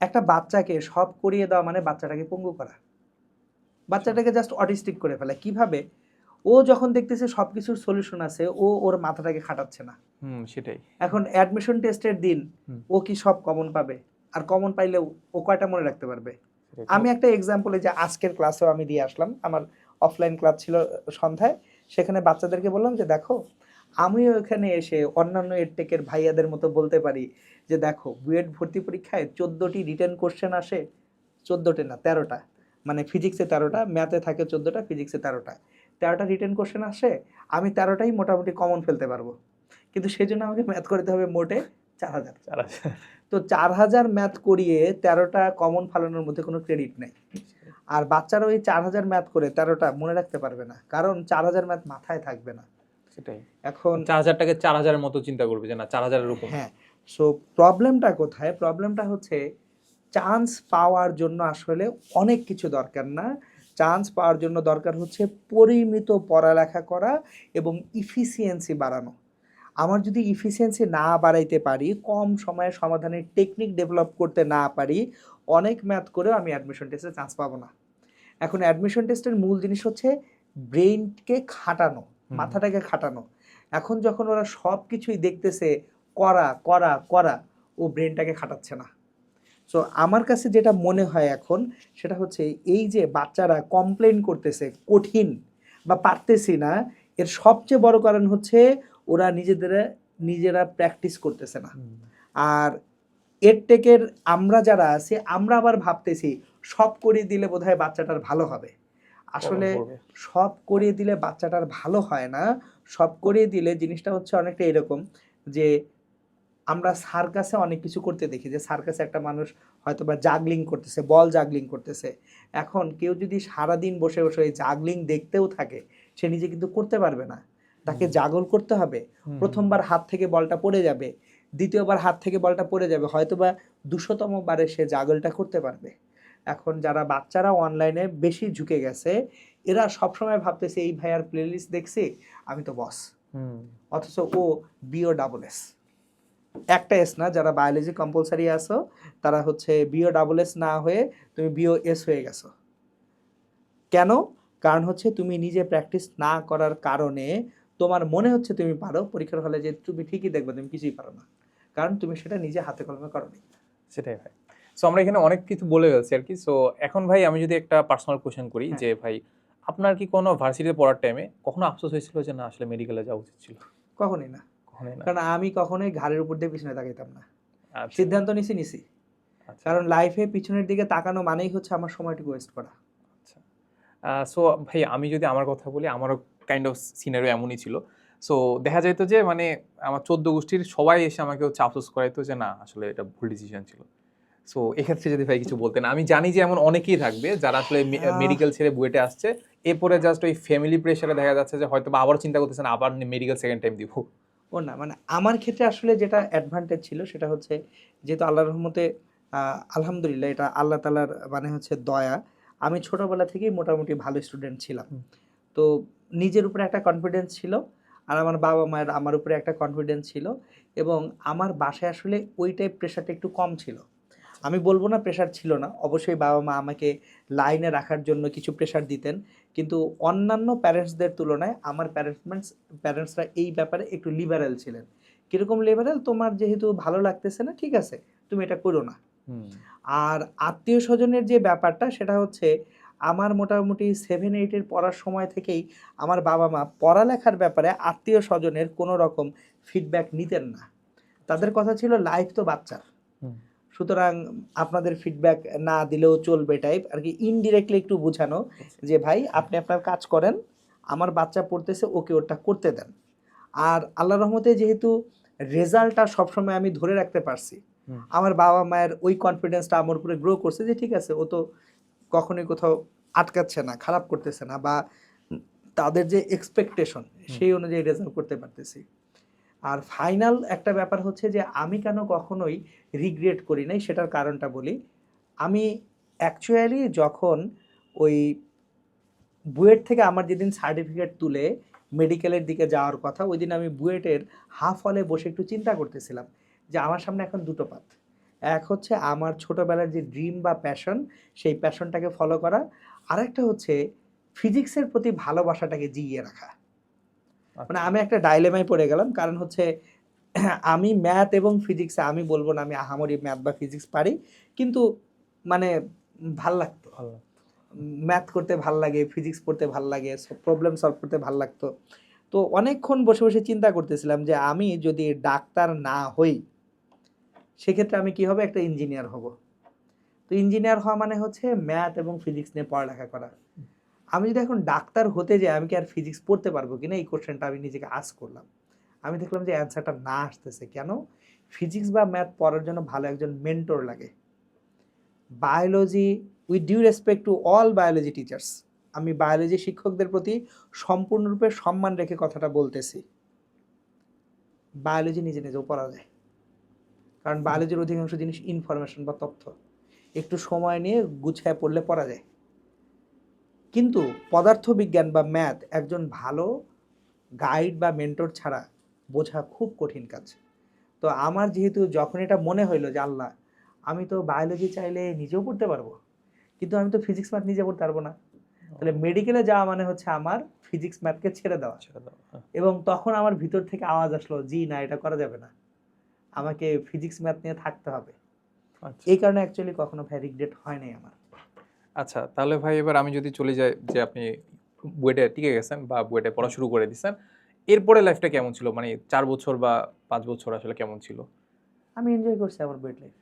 একটা বাচ্চাকে সব করিয়ে দেওয়া মানে বাচ্চাটাকে পঙ্গু করা, বাচ্চাটাকে জাস্ট অটিস্টিক করে ফেলা। কিভাবে? ও যখন দেখতেছে সবকিছুর সলিউশন আছে, ও ওর মাথাটাকে খাটাচ্ছে না। সেটাই। এখন অ্যাডমিশন টেস্টের দিন ও কি সব কমন পাবে? আর কমন পাইলেও ও কয়টা মনে রাখতে পারবে? আমি একটা এক্সাম্পলে যে আজকের ক্লাসেও আমি দিয়ে আসলাম, আমার অফলাইন ক্লাস ছিল সন্ধ্যায়, সেখানে বাচ্চাদেরকে বললাম যে দেখো আমিও এখানে এসে অন্যান্য এডটেকের ভাইয়াদের মতো বলতে পারি যে দেখো বুয়েট ভর্তি পরীক্ষায় 14টি রিটেন কোশ্চেন আসে, 14টি না 13টা, মানে ফিজিক্সে 13টা, ম্যাথে থাকে 14টা, ফিজিক্সে 13টা রিটেন কোশ্চেন আসে, আমি 13টাই মোটামুটি কমন ফেলতে পারবো, কিন্তু সেই জন্য আমাকে ম্যাথ করতে হবে মোটে 4000। তো 4000 ম্যাথ করিয়ে 13টা কমন ফালানোর মধ্যে কোনো ক্রেডিট নেই। আর বাচ্চারা ওই 4000 ম্যাথ করে 13টা মনে রাখতে পারবে না, কারণ 4000 ম্যাথ মাথায় থাকবে না। সেটাই। এখন 4000টাকে 4000-এর মতো চিন্তা করবে যে না 4000-এর উপর। হ্যাঁ, সো প্রবলেমটা কোথায়? প্রবলেমটা হচ্ছে চান্স পাওয়ার জন্য আসলে অনেক কিছু দরকার না। চান্স পাওয়ার জন্য দরকার হচ্ছে পরিমিত পড়ালেখা করা এবং ইফিসিয়েন্সি বাড়ানো। আমার যদি ইফিসিয়েন্সি না বাড়াইতে পারি, কম সময়ে সমাধানের টেকনিক ডেভেলপ করতে না পারি, অনেক ম্যাথ করেও আমি অ্যাডমিশন টেস্টে চান্স পাবো না। এখন অ্যাডমিশন টেস্টের মূল জিনিস হচ্ছে ব্রেইনকে খাটানো, মাথাটাকে খাটানো। এখন যখন ওরা সব কিছুই দেখতেছে করা করা করা, ও ব্রেনটাকে খাটাচ্ছে না। সো আমার কাছে যেটা মনে হয় এখন সেটা হচ্ছে এই যে বাচ্চারা কমপ্লেন করতেছে কঠিন বা পারতেছি না, এর সবচেয়ে বড় কারণ হচ্ছে ওরা নিজেরা প্র্যাকটিস করতেছে না। আর এডটেকের আমরা যারা আছি আমরা আবার ভাবতেছি সব করিয়ে দিলে বোধহয় বাচ্চাটার ভালো হবে। আসলে সব করিয়ে দিলে বাচ্চাটার ভালো হয় না। সব করিয়ে দিলে জিনিসটা হচ্ছে অনেকটা এরকম যে আমরা সার্কাসে অনেক কিছু করতে দেখি, যে সার্কাসে একটা মানুষ হয়তো বা জাগলিং করতেছে, বল জাগলিং করতেছে। এখন কেউ যদি সারাদিন বসে বসে ওই জাগলিং দেখতেও থাকে, সে নিজে কিন্তু করতে পারবে না, তাকে জাগল করতে হবে। প্রথমবার হাত থেকে বলটা পড়ে যাবে, দ্বিতীয়বার হাত থেকে বলটা পড়ে যাবে, হয়তো বা 200তম বারে সে জাগলটা করতে পারবে। এখন যারা বাচ্চারা অনলাইনে বেশি ঝুঁকে গেছে, এরা সবসময় ভাবতেছে এই ভাইয়ার প্লেলিস্ট দেখছি আমি তো বস, অথচ ও বিও ডাবল এস, একটা এস না, যারা বায়োলজি কম্পালসারি আসো তারা হচ্ছে বিও ডাবল এস না হয়ে তুমি বিও এস হয়ে গেছো। কেন? কারণ হচ্ছে তুমি নিজে প্র্যাকটিস না করার কারণে তোমার মনে হচ্ছে তুমি পারো, পরীক্ষার হলে যে তুমি ঠিকই দেখবে তুমি কিছুই পারো না, কারণ তুমি সেটা নিজে হাতে কলমে করোনি। সেটাই ভাই। সো আমরা এখানে অনেক কিছু বলে ফেলছি আর কি। সো এখন ভাই আমি যদি একটা পার্সোনাল কোশ্চেন করি যে ভাই আপনার কি কোনো ভার্সিটিতে পড়ার টাইমে কখনো আফসোস হয়েছিল যে না আসলে মেডিকেলে যাওয়া উচিত ছিল? কখনোই না, কারণ আমি কখনোই ঘাড়ের উপর দিয়ে পিছনে তাকাইতাম না। সিদ্ধান্ত নিছি, কারণ লাইফে পিছনের দিকে তাকানো মানেই হচ্ছে আমার সময়টুকু ওয়েস্ট করা। আচ্ছা, সো ভাই আমি যদি আমার কথা বলি, আমারও কাইন্ড অফ সিনারিও এমনই ছিল। সো দেখা যাইতো যে মানে আমার 14 গোষ্ঠীর সবাই এসে আমাকে হচ্ছে আফসোস করাইতো যে না আসলে এটা ভুল ডিসিশন ছিল। সো এক্ষেত্রে যদি ভাই কিছু বলতেন। আমি জানি যে এমন অনেকেই থাকবে যারা আসলে মেডিকেল ছেড়ে বুয়েটে আসছে, এরপরে জাস্ট ওই ফ্যামিলি প্রেশারে দেখা যাচ্ছে যে হয়তো বা আবার চিন্তা করতেছেন আবার মেডিকেল সেকেন্ড টাইম দিব। ও না, মানে আমার ক্ষেত্রে আসলে যেটা অ্যাডভান্টেজ ছিল সেটা হচ্ছে যেহেতু আল্লাহর রহমতে আলহামদুলিল্লাহ এটা আল্লাহ তাআলার মানে হচ্ছে দয়া, আমি ছোটবেলা থেকেই মোটামুটি ভালো স্টুডেন্ট ছিলাম। তো নিজের উপরে একটা কনফিডেন্স ছিল, আর আমার বাবা মায়ের আমার উপরে একটা কনফিডেন্স ছিল, এবং আমার বাসায় আসলে ওই টাইপ প্রেশারটা একটু কম ছিল। আমি বলবো না প্রেশার ছিল না, অবশ্যই বাবা মা আমাকে লাইনে রাখার জন্য কিছু প্রেশার দিতেন, কিন্তু অন্যান্য প্যারেন্টসদের তুলনায় আমার প্যারেন্টসরা এই ব্যাপারে একটু লিবারেল ছিলেন। কীরকম লিবারেল? তোমার যেহেতু ভালো লাগতেছে না, ঠিক আছে তুমি এটা করো না। আর আত্মীয় স্বজনের যে ব্যাপারটা সেটা হচ্ছে আমার মোটামুটি 7-8 পড়ার সময় থেকেই আমার বাবা মা পড়ালেখার ব্যাপারে আত্মীয় স্বজনের কোনো রকম ফিডব্যাক নিতেন না। তাদের কথা ছিল লাইফ তো বাচ্চার, সুতরাং আপনাদের ফিডব্যাক না দিলেও চলবে টাইপ আর কি, ইনডিরেক্টলি একটু বোঝানো যে ভাই আপনি আপনার কাজ করেন, আমার বাচ্চা পড়তেছে ওকে ওটা করতে দেন। আর আল্লাহর রহমতে যেহেতু রেজাল্টটা সবসময় আমি ধরে রাখতে পারছি, আমার বাবা মায়ের ওই কনফিডেন্সটা আমার উপরে গ্রো করছে যে ঠিক আছে ও তো কখনোই কোথাও আটকাচ্ছে না, খারাপ করতেছে না, বা তাদের যে এক্সপেকটেশন সেই অনুযায়ী রেজাল্ট করতে পারতেছি। আর ফাইনাল একটা ব্যাপার হচ্ছে যে আমি কেন কখনোই রিগ্রেট করি নাই সেটার কারণটা বলি। আমি অ্যাকচুয়ালি যখন ওই বুয়েট থেকে আমার যেদিন সার্টিফিকেট তুলে মেডিকেলের দিকে যাওয়ার কথা, ওই দিন আমি বুয়েটের হাফ হলে বসে একটু চিন্তা করতেছিলাম যে আমার সামনে এখন দুটো পাথ। এক হচ্ছে আমার ছোটবেলার যে ড্রিম বা প্যাশন, সেই প্যাশনটাকে ফলো করা, আরেকটা হচ্ছে ফিজিক্সের প্রতি ভালোবাসাটাকে জিইয়ে রাখা। মানে আমি একটা ডাইলেমায় পড়ে গেলাম, কারণ হচ্ছে আমি ম্যাথ এবং ফিজিক্সে, আমি বলবো না আমি আহামরি ম্যাথ বা ফিজিক্স পারি, কিন্তু মানে ভাল লাগতো, ম্যাথ করতে ভাল লাগে, ফিজিক্স পড়তে ভাল লাগে, প্রবলেম সলভ করতে ভাল লাগতো। তো অনেকক্ষণ বসে বসে চিন্তা করতেছিলাম যে আমি যদি ডাক্তার না হই সেক্ষেত্রে আমি কি হবে, একটা ইঞ্জিনিয়ার হব। তো ইঞ্জিনিয়ার হওয়া মানে হচ্ছে ম্যাথ এবং ফিজিক্স নিয়ে পড়ালেখা করা। আমি যদি এখন ডাক্তার হতে যাই, আমি কি আর ফিজিক্স পড়তে পারবো কিনা, এই কোশ্চেনটা আমি নিজেকে আস্ক করলাম। আমি দেখলাম যে অ্যান্সারটা না আসতেছে কেন। ফিজিক্স বা ম্যাথ পড়ার জন্য ভালো একজন মেন্টর লাগে। Biology, with due respect to all biology teachers, আমি বায়োলজি শিক্ষকদের প্রতি সম্পূর্ণরূপে সম্মান রেখে কথাটা বলতেছি, বায়োলজি নিজে নিজেও পড়া যায়, কারণ বায়োলজির অধিকাংশ জিনিস ইনফরমেশন বা তথ্য, একটু সময় নিয়ে গুছায় পড়লে পড়া যায়। কিন্তু পদার্থবিজ্ঞান বা ম্যাথ একজন ভালো গাইড বা মেন্টর ছাড়া বোঝা খুব কঠিন কাজ। তো আমার যেহেতু যখন এটা মনে হইলো যে আল্লাহ, আমি তো বায়োলজি চাইলে নিজেও পড়তে পারবো, কিন্তু আমি তো ফিজিক্স ম্যাথ নিজে পড়তে পারবো না, তাহলে মেডিকেলে যাওয়া মানে হচ্ছে আমার ফিজিক্স ম্যাথকে ছেড়ে দেওয়া। এবং তখন আমার ভিতর থেকে আওয়াজ আসলো, জি না, এটা করা যাবে না, আমাকে ফিজিক্স ম্যাথ নিয়ে থাকতে হবে। এই কারণে অ্যাকচুয়ালি কখনো ভাই রিগ্রেট হয় নাই আমার। আচ্ছা, তাহলে ভাই এবার আমি যদি চলে যাই যে আপনি বুয়েটে টিকে গেছেন বা বুয়েটে পড়া শুরু করে দিচ্ছেন, এরপরে লাইফটা কেমন ছিল, মানে 4 বছর বা 5 বছর আসলে কেমন ছিল? আমি এনজয় করছি আমার বুয়েট লাইফ,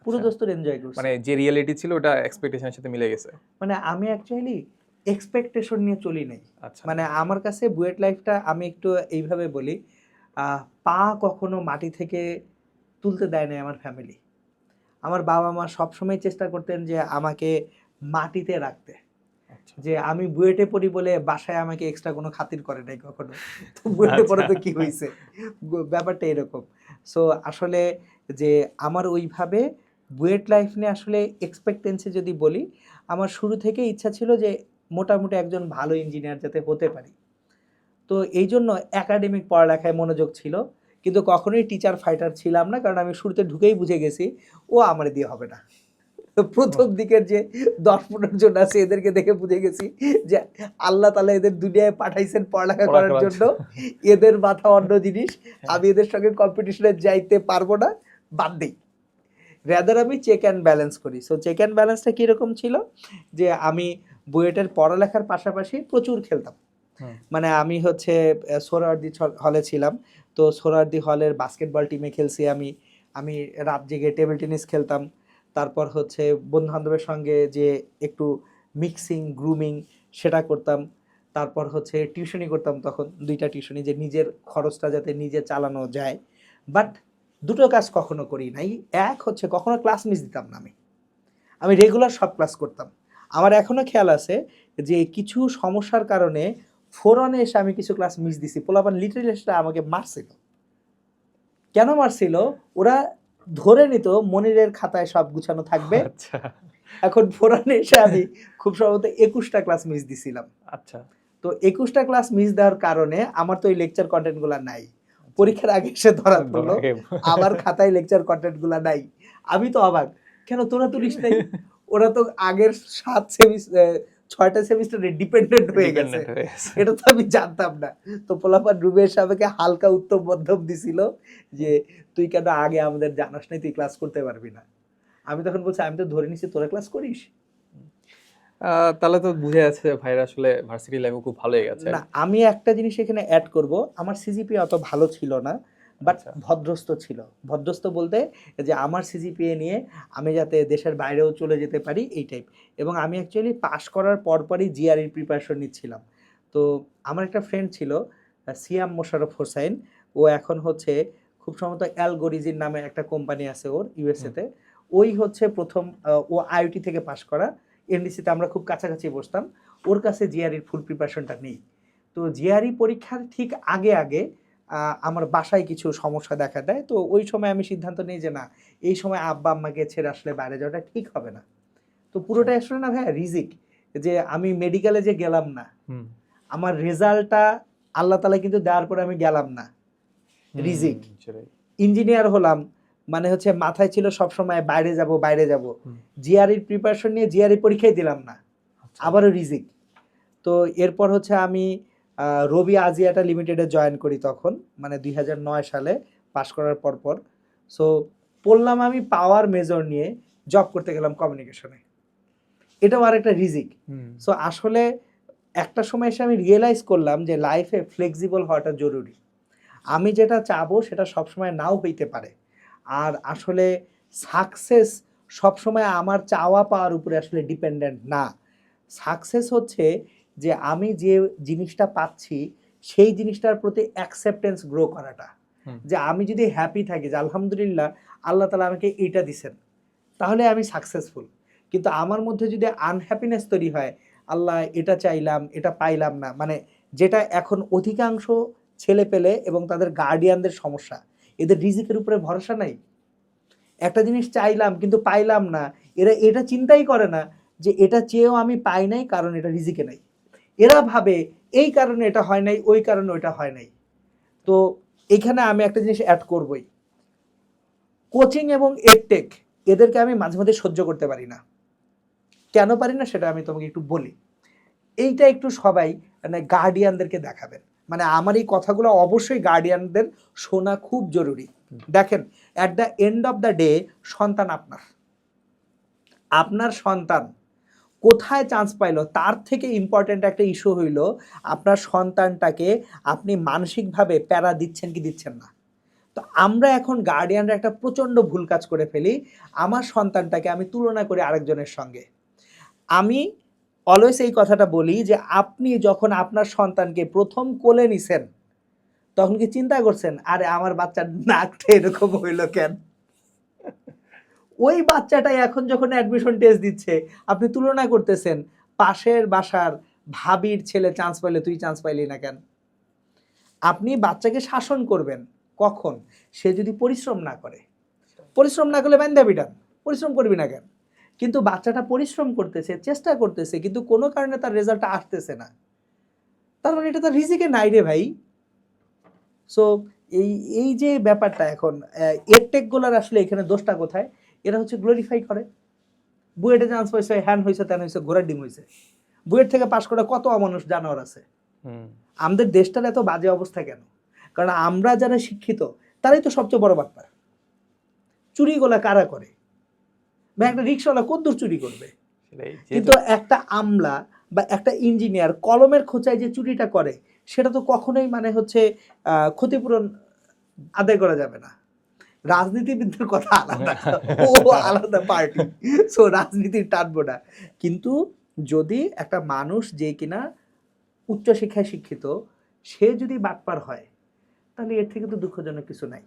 পুরো আচ্ছা, দোস্তর এনজয় করছি। মানে যে রিয়েলিটি ছিল ওটা এক্সপেকটেশনের সাথে মিলে গেছে? মানে আমি অ্যাকচুয়ালি এক্সপেকটেশন নিয়ে চলি নাই। আচ্ছা, মানে আমার কাছে বুয়েট লাইফটা, আমি একটু এইভাবে বলি, পা কখনো মাটি থেকে তুলতে দেয় নাই আমার ফ্যামিলি। আমার বাবা মা সবসময় চেষ্টা করতেন যে আমাকে মাটিতে রাখতে, আচ্ছা, যে আমি বুয়েটে পড়ি বলে বাসায় আমাকে এক্সট্রা কোনো খাতির করে নাই কখনো। তো বুয়েটে পড়ে তো কি হয়েছে, ব্যাপারটা এরকম। সো আসলে যে আমার ওইভাবে বুয়েট লাইফ নিয়ে আসলে এক্সপেক্টেন্সি যদি বলি, আমার শুরু থেকে ইচ্ছা ছিল যে মোটামুটি একজন ভালো ইঞ্জিনিয়ার যাতে হতে পারি। তো এই জন্য একাডেমিক পড়ালেখায় মনোযোগ ছিল, কিন্তু কখনোই টিচার ফাইটার ছিলাম না, কারণ আমি শুরুতে ঢুকেই বুঝে গেছি ও আমার দিয়ে হবে না। তো প্রথম দিকের যে 10-15 জন আছে এদেরকে দেখে বুঝে গেছি যে আল্লাহ তাআলা এদের দুনিয়ায় পাঠাইছেন পড়ালেখা করার জন্য, এদের মাথা অন্য জিনিস, আমি এদের সঙ্গে কম্পিটিশনে যাইতে পারবো না, বাদ দেই। রাদার আমি চেক অ্যান্ড ব্যালেন্স করি। সো চেক অ্যান্ড ব্যালেন্সটা কীরকম ছিল, যে আমি বুয়েটের পড়ালেখার পাশাপাশি প্রচুর খেলতাম। মানে আমি হচ্ছে সোহরাওয়ার্দী হলে ছিলাম, তো সোহরাওয়ার্দী হলের বাস্কেটবল টিমে খেলছি আমি। আমি রাত জেগে টেবিল টেনিস খেলতাম। তারপর হচ্ছে বন্ধুবান্ধবের সঙ্গে যে একটু মিক্সিং গ্রুমিং সেটা করতাম। তারপর হচ্ছে টিউশনি করতাম, তখন 2টা টিউশনি, যে নিজের খরচটা যাতে নিজে চালানো যায়। বাট দুটো কাজ কখনো করি নাই। এক হচ্ছে কখনো ক্লাস মিস দিতাম না আমি, আমি রেগুলার সব ক্লাস করতাম। আমার এখনও খেয়াল আছে যে কিছু সমস্যার কারণে 4-1 এসে আমি কিছু ক্লাস মিস দিছি, পোলাপান লিটারেলি সেটা আমাকে মারছিল। কেন মারছিল, ওরা ধরে নিত মনিরের খাতায় সব গুছানো থাকবে। আচ্ছা, এখন 4-1 এসে আমি খুব সম্ভবত 21টা ক্লাস মিস দিছিলাম। আচ্ছা, তো 21টা ক্লাস মিস দেওয়ার কারণে আমার তো ওই লেকচার কন্টেন্টগুলো নাই। পরীক্ষার আগে এসে ধরা পড়লো আমার খাতায় লেকচার কন্টেন্টগুলো নাই। আমি তো অবাক, কেন তোরা তুলিস নাই? ওরা তো আগের 6টা সেমিস্টারে ডিপেন্ডেন্ট হয়ে গেছে, এটা তো আমি জানতাম না। তো পোলাপান রুমে এসে আমাকে হালকা উত্তম মধ্যম দিছিল যে তুই কেন আগে আমাদের জানাস নাই, তুই ক্লাস করতে পারবি না। আমি তখন বলছি আমি তো ধরে নিছি তোরা ক্লাস করিস। তাহলে তো বুঝে যাচ্ছে ভাইরা আসলে ভার্সিটি লাইফে খুব ভালো হয়ে গেছে। না, আমি একটা জিনিস এখানে অ্যাড করব, আমার সিজিপিএ অত ভালো ছিল না, বাট ভদ্রস্থ ছিল। ভদ্রস্থ বলতে যে আমার সিজিপিএ নিয়ে আমি যাতে দেশের বাইরেও চলে যেতে পারি, এই টাইপ। এবং আমি অ্যাকচুয়ালি পাশ করার পরপরই জিআরইর প্রিপারেশন নিচ্ছিলাম। তো আমার একটা ফ্রেন্ড ছিল সিয়াম মোশাররফ হোসাইন, ও এখন হচ্ছে খুব সম্ভবত অ্যালগোরিজিন নামে একটা কোম্পানি আছে ওর ইউএসএতে, ওই হচ্ছে প্রথম, ও আইওটি থেকে পাশ করা। এনডিসিতে আমরা খুব কাছাকাছি বসতাম, ওর কাছে জিআরইর ফুল প্রিপারেশনটা নেই। তো জিআরই পরীক্ষার ঠিক আগে আগে আমার বাসায় কিছু সমস্যা দেখা দেয়। তো ওই সময় আমি সিদ্ধান্ত নিই যে না, এই সময় আব্বা আম্মাকে ছেড়ে আসলে বাইরে যাওয়াটা ঠিক হবে না। তো পুরোটাই আসলে না ভাইয়া রিজিক, যে আমি মেডিকেলে যে গেলাম না, হুম, আমার রেজাল্টটা আল্লাহ তাআলা কিন্তু দেওয়ার পরে আমি গেলাম না, রিজিক। সেটাই। ইঞ্জিনিয়ার হলাম মানে হচ্ছে মাথায় ছিল সব সময় বাইরে যাব বাইরে যাব, হুম, জিআরইর প্রিপারেশন নিয়ে জিআরই পরীক্ষাই দিলাম না, আচ্ছা। আবারও রিজিক। তো এরপর হচ্ছে আমি রবি আজিয়াটা লিমিটেডে জয়েন করি তখন, মানে 2009 সালে পাশ করার পর। সো পড়লাম আমি পাওয়ার মেজর নিয়ে, জব করতে গেলাম কমিউনিকেশনে, এটাও আরেকটা রিজিক। হুম, সো আসলে একটা সময় এসে আমি রিয়েলাইজ করলাম যে লাইফে ফ্লেক্সিবল হওয়াটা জরুরি। আমি যেটা চাবো সেটা সবসময় নাও হইতে পারে। আর আসলে সাকসেস সবসময় আমার চাওয়া পাওয়ার উপরে আসলে ডিপেন্ডেন্ট না। সাকসেস হচ্ছে যে আমি যে জিনিসটা পাচ্ছি সেই জিনিসটার প্রতি অ্যাকসেপ্টেন্স গ্রো করাটা। হুম, যে আমি যদি হ্যাপি থাকি যে আলহামদুলিল্লাহ আল্লাহ তাআলা আমাকে এইটা দিছেন, তাহলে আমি সাকসেসফুল। কিন্তু আমার মধ্যে যদি আনহ্যাপিনেস তৈরি হয়, আল্লাহ এটা চাইলাম এটা পাইলাম না, মানে যেটা এখন অধিকাংশ ছেলে পেলে এবং তাদের গার্ডিয়ানদের সমস্যা, এদের রিজিকের উপরে ভরসা নাই। একটা জিনিস চাইলাম কিন্তু পাইলাম না, এরা এটা চিন্তাই করে না যে এটা চেয়েও আমি পাই নাই কারণ এটা রিজিকে নাই। এরা ভাবে এই কারণে এটা হয় নাই, ওই কারণে ওইটা হয় নাই। তো এখানে আমি একটা জিনিস অ্যাড করবই, কোচিং এবং এডটেক এদেরকে আমি মাঝে মাঝে সহ্য করতে পারি না। কেন পারি না সেটা আমি তোমাকে একটু বলি। এইটা একটু সবাই মানে গার্ডিয়ানদেরকে দেখাবেন, মানে আমার এই কথাগুলো অবশ্যই গার্ডিয়ানদের শোনা খুব জরুরি। দেখেন, at the end of the day সন্তান আপনার, আপনার সন্তান কোথায় চান্স পাইলো তার থেকে ইম্পর্ট্যান্ট একটা ইস্যু হইল আপনার সন্তানটাকে আপনি মানসিকভাবে প্যারা দিচ্ছেন কি দিচ্ছেন না। তো আমরা এখন গার্ডিয়ানরা একটা প্রচণ্ড ভুল কাজ করে ফেলি, আমার সন্তানটাকে আমি তুলনা করি আরেকজনের সঙ্গে। আমি অলওয়েজ এই কথাটা বলি যে আপনি যখন আপনার সন্তানকে প্রথম কোলে নিছেন তখন কি চিন্তা করছেন আরে আমার বাচ্চার নাকটা এরকম হইলো কেন? ওই বাচ্চাটাই এখন যখন অ্যাডমিশন টেস্ট দিচ্ছে আপনি তুলনা করতেছেন পাশের বাসার ভাবির ছেলে চান্স পাইলে তুই চান্স পাইলি না কেন? আপনি বাচ্চাকে শাসন করবেন কখন? সে যদি পরিশ্রম না করে। পরিশ্রম না করলে বাইন্দা পিটান, পরিশ্রম করবি না কেন? কিন্তু বাচ্চাটা পরিশ্রম করতেছে, চেষ্টা করতেছে, কিন্তু কোনো কারণে তার রেজাল্টটা আসতেছে না, তার মানে এটা তার রিজিকে নাই রে ভাই। সো এই এই যে ব্যাপারটা এখন এডটেকগুলোর আসলে এখানে দোষটা কোথায়? এরা হচ্ছে গ্লোরিফাই করে, বুয়েটে চান্স পাইছে, হ্যান হয়েছে, ত্যান হয়েছে, ঘোড়ার ডিম হয়েছে। বুয়েট থেকে পাশ করে কত অমানুষ জানোয়ার আছে। হুম, আমাদের দেশটার এত বাজে অবস্থা কেন? কারণ আমরা যারা শিক্ষিত তারাই তো সবচেয়ে বড় বাটপার। চুরিগুলা কারা করে? বা একটা রিক্সাওয়ালা কদ্দূর চুরি করবে? সেটাই। কিন্তু একটা আমলা বা একটা ইঞ্জিনিয়ার কলমের খোঁচায় যে চুরিটা করে সেটা তো কখনোই মানে হচ্ছে ক্ষতিপূরণ আদায় করা যাবে না। রাজনীতিবিদদের কথা আলাদা, ও আলাদা পার্টি, সো রাজনীতির টানবো না। কিন্তু যদি একটা মানুষ যে কিনা উচ্চশিক্ষায় শিক্ষিত সে যদি বাটপার হয় তাহলে এর থেকে তো দুঃখজনক কিছু নাই।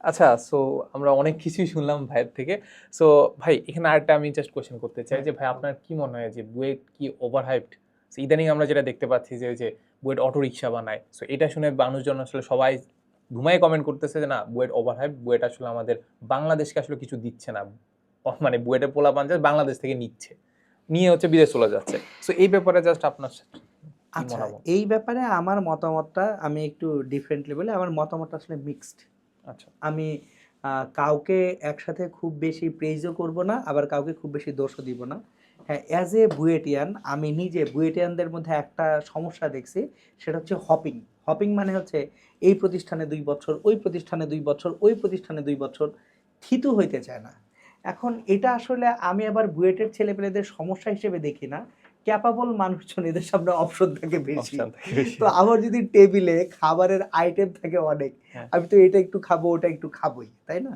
আচ্ছা, সো আমরা অনেক কিছুই শুনলাম ভাইয়ের থেকে। সো ভাই, এখানে আরেকটা আমি জাস্ট কোয়েশ্চেন করতে চাই যে ভাই, আপনার কি মনে হয় যে বুয়েট কি ওভার হাইপড? ইদানিং আমরা যেটা দেখতে পাচ্ছি যে ওই যে বুয়েট অটো রিক্সা বানায়, সো এটা শুনে মানুষজন আসলে সবাই ঘুমায় কমেন্ট করতেছে যে না, বুয়েট ওভার হাইপ, বুয়েট আসলে আমাদের বাংলাদেশকে আসলে কিছু দিচ্ছে না। মানে বুয়েটের পোলাপান যে বাংলাদেশ থেকে নিচ্ছে, নিয়ে হচ্ছে বিদেশ চলে যাচ্ছে। সো এই ব্যাপারে জাস্ট আপনার কি আচ্ছা, মতামত? এই ব্যাপারে আমার মতামতটা আমি একটু ডিফারেন্টলি বলি। আমার মতামতটা আসলে মিক্সড। আচ্ছা। আমি কাউকে একসাথে খুব বেশি প্রেইজও করব না, আবার কাউকে খুব বেশি দোষও দিব না। হ্যাঁ, অ্যাজ এ বুয়েটিয়ান আমি নিজে বুয়েটিয়ানদের মধ্যে একটা সমস্যা দেখছি, সেটা হচ্ছে হপিং। হপিং মানে হচ্ছে এই প্রতিষ্ঠানে 2 বছর, ওই প্রতিষ্ঠানে 2 বছর, ওই প্রতিষ্ঠানে 2 বছর, থিতু হইতে চায় না। এখন এটা আসলে আমি আবার বুয়েটের ছেলেপেলেদের সমস্যা হিসেবে দেখি না, ক্যাপাবল মানুষজন এদের সামনে অপশন থাকে বেশি। অপশন থাকে বেশি। তো আমার যদি টেবিলে খাবারের আইটেম থাকে অনেক, হ্যাঁ। আমি তো এটা একটু খাবো ওটা একটু খাবোই, তাই না?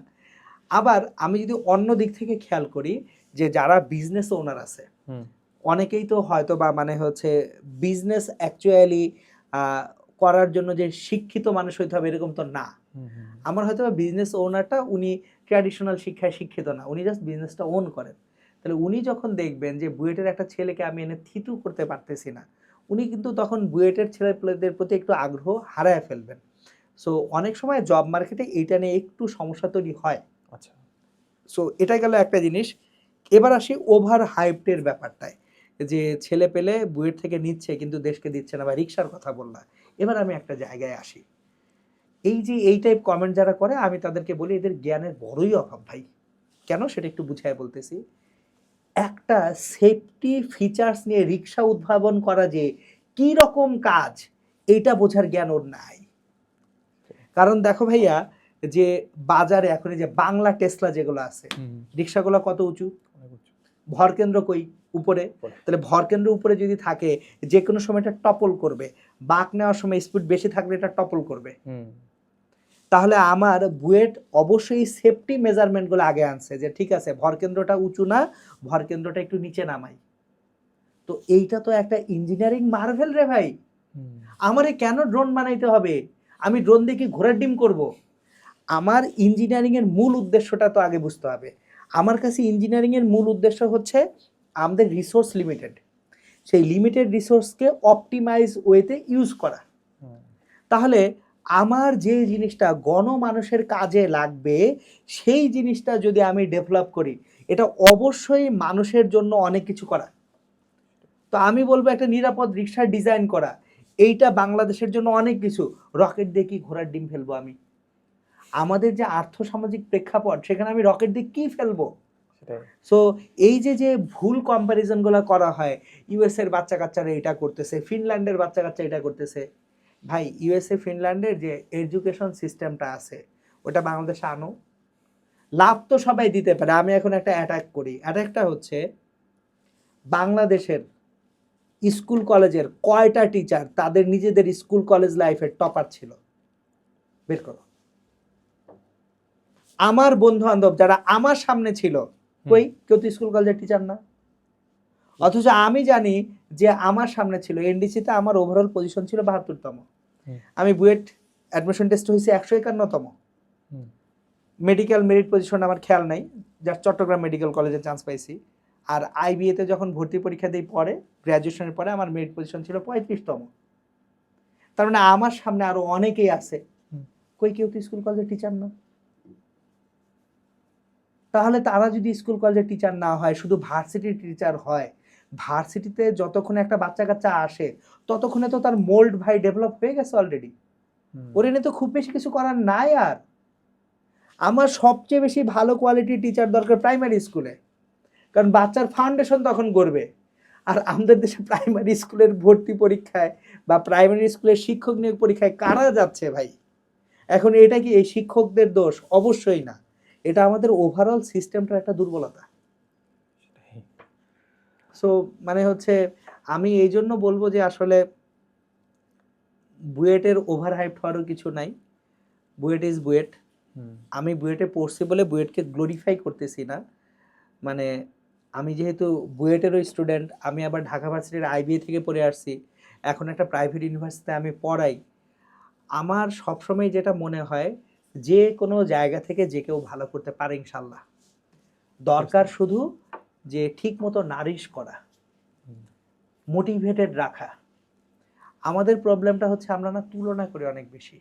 আবার আমি যদি অন্য দিক থেকে খেয়াল করি যে যারা বিজনেস ওনার আছে হুম, অনেকেই তো হয়তো বা মানে হচ্ছে বিজনেস অ্যাকচুয়ালি করার জন্য যে শিক্ষিত মানুষ হইতে হবে এরকম তো না। হুম, হুম, আমার হয়তো বা বিজনেস ওনারটা উনি ট্র্যাডিশনাল শিক্ষায় শিক্ষিত না, উনি জাস্ট বিজনেসটা ওন করেন। তাহলে উনি যখন দেখবেন যে বুয়েটের একটা ছেলেকে আমি এনে থিতু করতে পারতেছি না, উনি কিন্তু তখন বুয়েটের ছেলেপেলেদের প্রতি একটু আগ্রহ হারায় ফেলবেন। সো অনেক সময় জব মার্কেটে এইটা নিয়ে একটু সমস্যা তৈরি হয়। আচ্ছা। সো এটা গেল একটা জিনিস। এবার আসি ওভার হাইপটের ব্যাপারটায়, যে ছেলে পেলে বুয়েট থেকে নিচ্ছে কিন্তু দেশকে দিচ্ছে না, বা রিক্সার কথা বললাম। এবার আমি একটা জায়গায় আসি, এই যে এই টাইপ কমেন্ট যারা করে আমি তাদেরকে বলি এদের জ্ঞানের বড়ই অভাব ভাই। কেন সেটা একটু বুঝাই বলতেছি। একটা সেফটি ফিচার্স নিয়ে রিক্সা উদ্ভাবন করা যে কি রকম কাজ, এইটা বোঝার জ্ঞান ওর নাই। কারণ দেখো ভাইয়া, যে বাজারে এখন এই যে বাংলা টেসলা যেগুলো আছে, রিক্সাগুলো কত উঁচু, ভরকেন্দ্র কই, উপরে। তাহলে ভরকেন্দ্র উপরে যদি থাকে, যে কোনো সময় এটা টপল করবে, বাঁক নেওয়ার সময় স্পিড বেশি থাকলে এটা টপল করবে। তাহলে আমার বুয়েট অবশ্যই সেফটি মেজারমেন্টগুলো আগে আনছে, যে ঠিক আছে ভরকেন্দ্রটা উঁচু না, ভরকেন্দ্রটা একটু নিচে নামাই। তো এইটা তো একটা ইঞ্জিনিয়ারিং মার্ভেল রে ভাই। আমারে কেন ড্রোন বানাইতে হবে? আমি ড্রোন দিয়ে কি ঘোড়ার ডিম করব? আমার ইঞ্জিনিয়ারিং এর মূল উদ্দেশ্যটা তো আগে বুঝতে হবে। আমার কাছে ইঞ্জিনিয়ারিং এর মূল উদ্দেশ্য হচ্ছে আমাদের রিসোর্স লিমিটেড, সেই লিমিটেড রিসোর্সকে অপটিমাইজ ওয়েতে ইউজ করা। তাহলে আমার যে জিনিসটা গণমানুষের কাজে লাগবে, সেই জিনিসটা যদি আমি ডেভেলপ করি, এটা অবশ্যই মানুষের জন্য অনেক কিছু করা। তো আমি বলবো একটা নিরাপদ রিক্সা ডিজাইন করা, এইটা বাংলাদেশের জন্য অনেক কিছু। রকেট দিয়ে কি ঘোড়ার ডিম ফেলবো আমি? আমাদের যে আর্থসামাজিক প্রেক্ষাপট, সেখানে আমি রকেট দিয়ে কি ফেলবো? সো এই যে যে ভুল কম্প্যারিজনগুলো করা হয়, ইউএস এর বাচ্চা কাচ্চারা এটা করতেছে, ফিনল্যান্ডের বাচ্চা কাচ্চা এটা করতেছে। ভাই ইউএসএ ফিনল্যান্ডের যে এডুকেশন সিস্টেমটা আছে, ওটা বাংলাদেশে আনো, লাভ তো সবাই দিতে পারে। আমি এখন একটা অ্যাটাক করি, অ্যাটাকটা হচ্ছে বাংলাদেশের স্কুল কলেজের কয়টা টিচার তাদের নিজেদের স্কুল কলেজ লাইফের টপার ছিল, বের করো। আমার বন্ধু বান্ধব যারা আমার সামনে ছিল, কই কেউ তো স্কুল কলেজের টিচার না। অথচ আমি জানি যে আমার সামনে ছিল এনডিসিতে আমার ওভারঅল পজিশন ছিল ৭২তম, আমি বুয়েট অ্যাডমিশন টেস্ট হয়েছে ১৫১তম, মেডিকেল মেরিট পজিশন আমার খেয়াল নাই, যার চট্টগ্রাম মেডিকেল কলেজে চান্স পাইছি। আর আইবিএতে যখন ভর্তি পরীক্ষা দিই পরে, গ্র্যাজুয়েশনের পরে, আমার মেরিট পজিশন ছিল ৩৫তম। তার মানে আমার সামনে আরো অনেকেই আছে, কই কেউ তো স্কুল কলেজের টিচার না। তাহলে তারা যদি স্কুল কলেজের টিচার না হয়, শুধু ভার্সিটির টিচার হয়, ভার্সিটিতে যতক্ষণে একটা বাচ্চা কাচ্চা আসে, ততক্ষণে তো তার মোল্ড ভাই ডেভেলপ হয়ে গেছে অলরেডি। ওর এনে তো খুব বেশি কিছু করার নাই। আর আমার সবচেয়ে বেশি ভালো কোয়ালিটির টিচার দরকার প্রাইমারি স্কুলে, কারণ বাচ্চার ফাউন্ডেশন তখন গড়বে। আর আমাদের দেশে প্রাইমারি স্কুলের ভর্তি পরীক্ষায় বা প্রাইমারি স্কুলের শিক্ষক নিয়োগ পরীক্ষায় কারা যাচ্ছে ভাই? এখন এটা কি এই শিক্ষকদের দোষ? অবশ্যই না, এটা আমাদের ওভারঅল সিস্টেমটার একটা দুর্বলতা। সো মানে হচ্ছে আমি এই জন্য বলবো যে আসলে বুয়েটের ওভার হাইপ হওয়ারও কিছু নাই। বুয়েট ইজ বুয়েট। আমি বুয়েটে পড়ছি বলে বুয়েটকে গ্লোরিফাই করতেছি না। মানে আমি যেহেতু বুয়েটেরও স্টুডেন্ট, আমি আবার ঢাকা ভার্সিটির আইবিএ থেকে পড়ে আসছি, এখন একটা প্রাইভেট ইউনিভার্সিটিতে আমি পড়াই। আমার সবসময় যেটা মনে হয়, যে কোনো জায়গা থেকে যে কেউ ভালো করতে পারে ইনশাল্লাহ। দরকার শুধু যে ঠিক মতো নারিশ করা, মোটিভেটেড রাখা। আমাদের প্রবলেমটা হচ্ছে আমরা না তুলনা করি অনেক বেশি,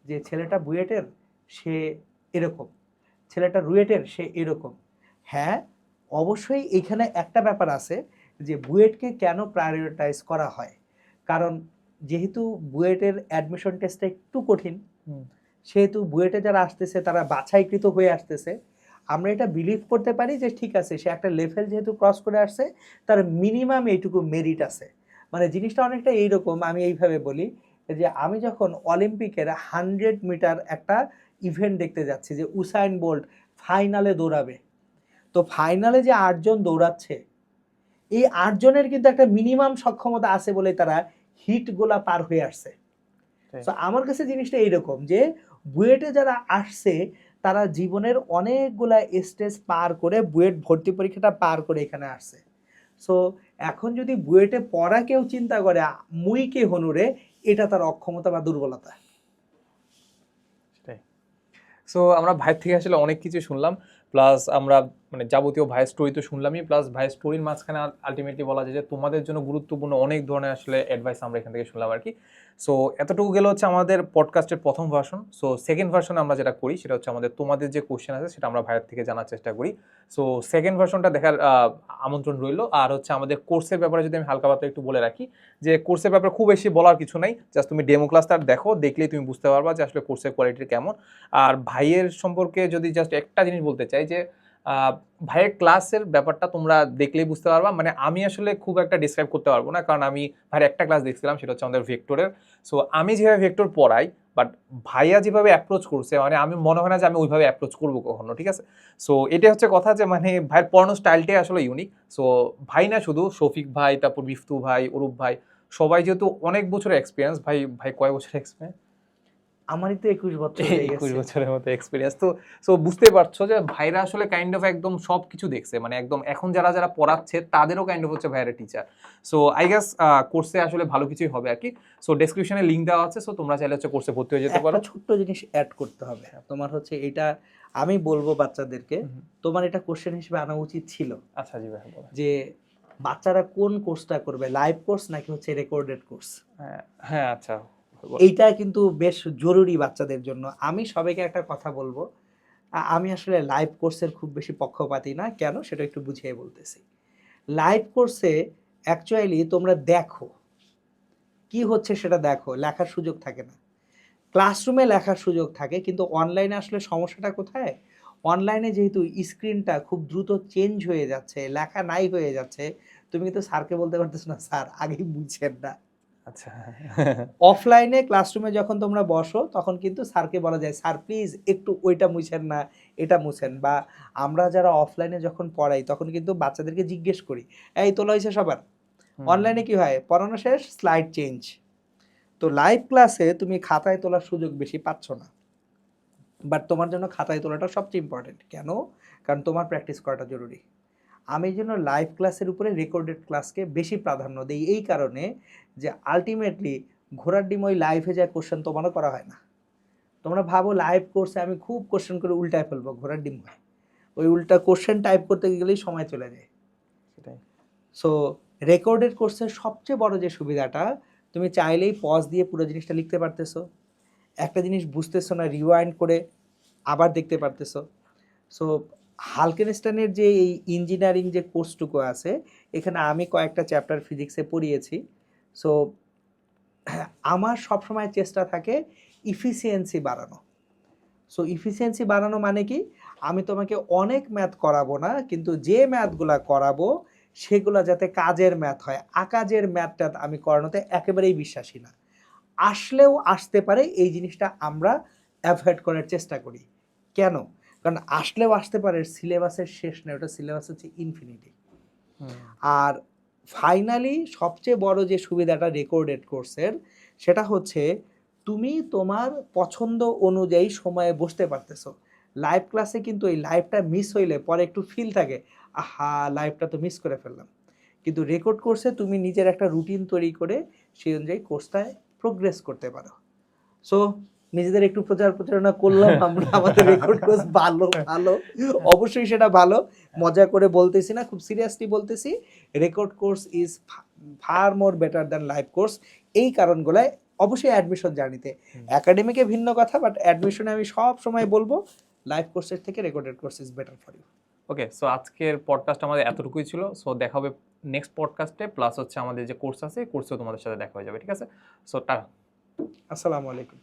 যে ছেলেটা বুয়েটের সে এরকম, ছেলেটা রুয়েটের সে এরকম। হ্যাঁ অবশ্যই এখানে একটা ব্যাপার আছে, যে বুয়েটকে কেন প্রায়োরিটাইজ করা হয়, কারণ যেহেতু বুয়েটের অ্যাডমিশন টেস্টটা একটু কঠিন, সেহেতু বুয়েটে যারা আসতেছে তারা বাছাইকৃত হয়ে আসতেছে। আমরা এটা বিলিভ করতে পারি যে ঠিক আছে, সে একটা লেভেল যেহেতু ক্রস করে আসছে, তার মিনিমাম এইটুকু মেরিট আছে। মানে জিনিসটা অনেকটা এইরকম, আমি এইভাবে বলি যে আমি যখন অলিম্পিকের 100 মিটার একটা ইভেন্ট দেখতে যাচ্ছি, যে উসাইন বোল্ট ফাইনালে দৌড়াবে, তো ফাইনালে যে 8 জন দৌড়াচ্ছে, এই 8 জনের কিন্তু একটা মিনিমাম সক্ষমতা আছে বলে তারা হিটগুলা পার হয়ে আসছে। তো আমার কাছে জিনিসটা এইরকম, যে বুয়েটে যারা আসছে তারা জীবনের অনেকগুলা স্টেজ পার করে বুয়েট ভর্তি পরীক্ষাটা পার করে এখানে আসছে। সো এখন যদি বুয়েটে পড়া কেউ চিন্তা করে মুই কে হনুরে, এটা তার অক্ষমতা বা দুর্বলতা। সো আমরা ভাই থেকে আসলে অনেক কিছু শুনলাম, প্লাস আমরা মানে যাবতীয় ভাইয়ের স্টোরি তো শুনলামই, প্লাস ভাইয়ের স্টোরির মাঝখানে আলটিমেটলি বলা যায় যে তোমাদের জন্য গুরুত্বপূর্ণ অনেক ধরনের আসলে অ্যাডভাইস আমরা এখান থেকে শুনলাম আর কি। সো এতটুকু গেলে হচ্ছে আমাদের পডকাস্টের প্রথম ভার্সন। সো সেকেন্ড ভার্সনে আমরা যেটা করি সেটা হচ্ছে আমাদের তোমাদের যে কোশ্চেন আছে সেটা আমরা ভাইয়ের থেকে জানার চেষ্টা করি। সো সেকেন্ড ভার্সনটা দেখার আমন্ত্রণ রইল। আর হচ্ছে আমাদের কোর্সের ব্যাপারে যদি আমি হালকা পাতলা একটু বলে রাখি, যে কোর্সের ব্যাপারে খুব বেশি বলার কিছু নাই, জাস্ট তুমি ডেমো ক্লাসটা দেখো, দেখলেই তুমি বুঝতে পারবা যে আসলে কোর্সের কোয়ালিটি কেমন। আর ভাইয়ের সম্পর্কে যদি জাস্ট একটা জিনিস বলতে চাই যে ভাইয়ের ক্লাসের ব্যাপারটা তোমরা দেখলেই বুঝতে পারবা। মানে আমি আসলে খুব একটা ডিসক্রাইব করতে পারবো না, কারণ আমি ভাইয়ের একটা ক্লাস দেখছিলাম, সেটা হচ্ছে আমাদের ভেক্টরের। সো আমি যেভাবে ভেক্টর পড়াই, বাট ভাইয়া যেভাবে অ্যাপ্রোচ করছে, মানে আমি মনে হয় না যে আমি ওইভাবে অ্যাপ্রোচ করবো কখনো, ঠিক আছে। সো এটা হচ্ছে কথা যে মানে ভাইয়ের পড়ানোর স্টাইলটাই আসলে ইউনিক। সো ভাই না শুধু, শফিক ভাই, তারপর বিফতু ভাই, অরূপ ভাই, সবাই যেহেতু অনেক বছরের এক্সপিরিয়েন্স। ভাই ভাই কয় বছরের এক্সপিরিয়েন্স? আমারই তো 21 বছর হয়ে 21 গেছে। বছরের মতো এক্সপিরিয়েন্স। তো সো বুঝতেই পারছো যে ভাইরা আসলে কাইন্ড অফ একদম সবকিছু দেখছে, মানে একদম এখন যারা যারা পড়াচ্ছে তাদেরও কাইন্ড অফ হচ্ছে ভাইয়ের টিচার। সো আই গেস কোর্সে আসলে ভালো কিছুই হবে আর কি। সো ডেসক্রিপশনে লিংক দেওয়া আছে, সো তোমরা চাইলে হচ্ছে কোর্সে ভর্তি হয়ে যেতে পারো। একটা ছোট্ট জিনিস অ্যাড করতে হবে, তোমার হচ্ছে এটা আমি বলবো বাচ্চাদেরকে, তোমার এটা কোশ্চেন হিসেবে আনা উচিত ছিল আচ্ছা জি ভাই বলো। যে বাচ্চারা কোন কোর্সটা করবে, লাইভ কোর্স নাকি হচ্ছে রেকর্ডেড কোর্স। হ্যাঁ আচ্ছা, এইটা কিন্তু বেশ জরুরি বাচ্চাদের জন্য। আমি সবাইকে একটা কথা বলবো, আমি আসলে লাইভ কোর্সের খুব বেশি পক্ষপাতী না, কেন সেটা একটু বুঝিয়ে বলতেছি। লাইভ কোর্সে অ্যাকচুয়ালি তোমরা দেখো কি হচ্ছে, সেটা দেখো, লেখার সুযোগ থাকে না। ক্লাসরুমে লেখার সুযোগ থাকে, কিন্তু অনলাইনে আসলে সমস্যাটা কোথায়? অনলাইনে যেহেতু স্ক্রিনটা খুব দ্রুত চেঞ্জ হয়ে যাচ্ছে, লেখা নাই হয়ে যাচ্ছে, তুমি কিন্তু স্যারকে বলতে পারতেছো না স্যার আগেই বুঝছেন না। আচ্ছা অফলাইনে ক্লাসরুমে যখন তোমরা বসো তখন কিন্তু স্যারকে বলা যায় স্যার প্লিজ একটু ওইটা মুছেন না, এটা মুছেন। বা আমরা যারা অফলাইনে যখন পড়াই তখন কিন্তু বাচ্চাদেরকে জিজ্ঞেস করি এই তোলা হয়েছে সবার। অনলাইনে কি হয়, পড়ানো শেষ স্লাইড চেঞ্জ। তো লাইভ ক্লাসে তুমি খাতায় তোলার সুযোগ বেশি পাচ্ছ না, বাট তোমার জন্য খাতায় তোলাটা সবচেয়ে ইম্পর্টেন্ট। কেন? কারণ তোমার প্র্যাকটিস করাটা জরুরি। আমি এই জন্য লাইভ ক্লাসের উপরে রেকর্ডেড ক্লাসকে বেশি প্রাধান্য দিই, এই কারণে যে আলটিমেটলি ঘোড়ার ডিম ওই লাইভে যায় কোশ্চেন তোমারও করা হয় না। তোমরা ভাবো লাইভ কোর্সে আমি খুব কোশ্চেন করে উল্টায় ফেলবো, ঘোড়ার ডিম হয়। ওই উল্টা কোশ্চেন টাইপ করতে গেলেই সময় চলে যায়। সেটাই। সো রেকর্ডেড কোর্সের সবচেয়ে বড় যে সুবিধাটা, তুমি চাইলেই পজ দিয়ে পুরো জিনিসটা লিখতে পারতেছো, একটা জিনিস বুঝতেছো না রিওয়াইন্ড করে আবার দেখতে পারতেছো। সো হালকেনস্টাইনের যে এই ইঞ্জিনিয়ারিং যে কোর্সটুকু আছে, এখানে আমি কয়েকটা চ্যাপ্টার ফিজিক্সে পড়িয়েছি। সো আমার সবসময় চেষ্টা থাকে ইফিসিয়েন্সি বাড়ানো। সো ইফিসিয়েন্সি বাড়ানো মানে কি, আমি তোমাকে অনেক ম্যাথ করাবো না, কিন্তু যে ম্যাথগুলা করাবো সেগুলো যাতে কাজের ম্যাথ হয়। আকাজের ম্যাথটা আমি করানোতে একেবারেই বিশ্বাসী না। আসলেও আসতে পারে এই জিনিসটা আমরা অ্যাভয়েড করার চেষ্টা করি। কেন? কারণ আসলেও আসতে পারে, সিলেবাসের শেষ নেই, ওটা সিলেবাস হচ্ছে ইনফিনিটি। আর ফাইনালি সবচেয়ে বড় যে সুবিধাটা রেকর্ডেড কোর্সের, সেটা হচ্ছে তুমি তোমার পছন্দ অনুযায়ী সময়ে বসতে পারতেছো। লাইভ ক্লাসে কিন্তু এই লাইভটা মিস হইলে পরে একটু ফিল থাকে, আহা লাইভটা তো মিস করে ফেললাম। কিন্তু রেকর্ড কোর্সে তুমি নিজের একটা রুটিন তৈরি করে সেই অনুযায়ী কোর্সটায় প্রোগ্রেস করতে পারো। সো নিজেদের একটু প্রচারণা করলাম আমরা, আমাদের রেকর্ড কোর্স ভালো ভালো, অবশ্যই সেটা ভালো, মজা করে বলতেছি না, খুব সিরিয়াসলি বলতেছি। Record course is far more better than live course. এই কারণগুলোয় অবশ্যই অ্যাডমিশন জার্নিতে একাডেমিকে ভিন্ন কথা, বাট অ্যাডমিশনে আমি সব সময় বলবো লাইভ কোর্সের থেকে recorded course is better for you. Okay, so আজকের পডকাস্ট আমাদের এতটুকুই ছিল। সো দেখা হবে নেক্সট পডকাস্টে, প্লাস হচ্ছে আমাদের যে কোর্স আছে কোর্সেও তোমাদের সাথে দেখা হয়ে যাবে, ঠিক আছে। সো আসসালামু আলাইকুম।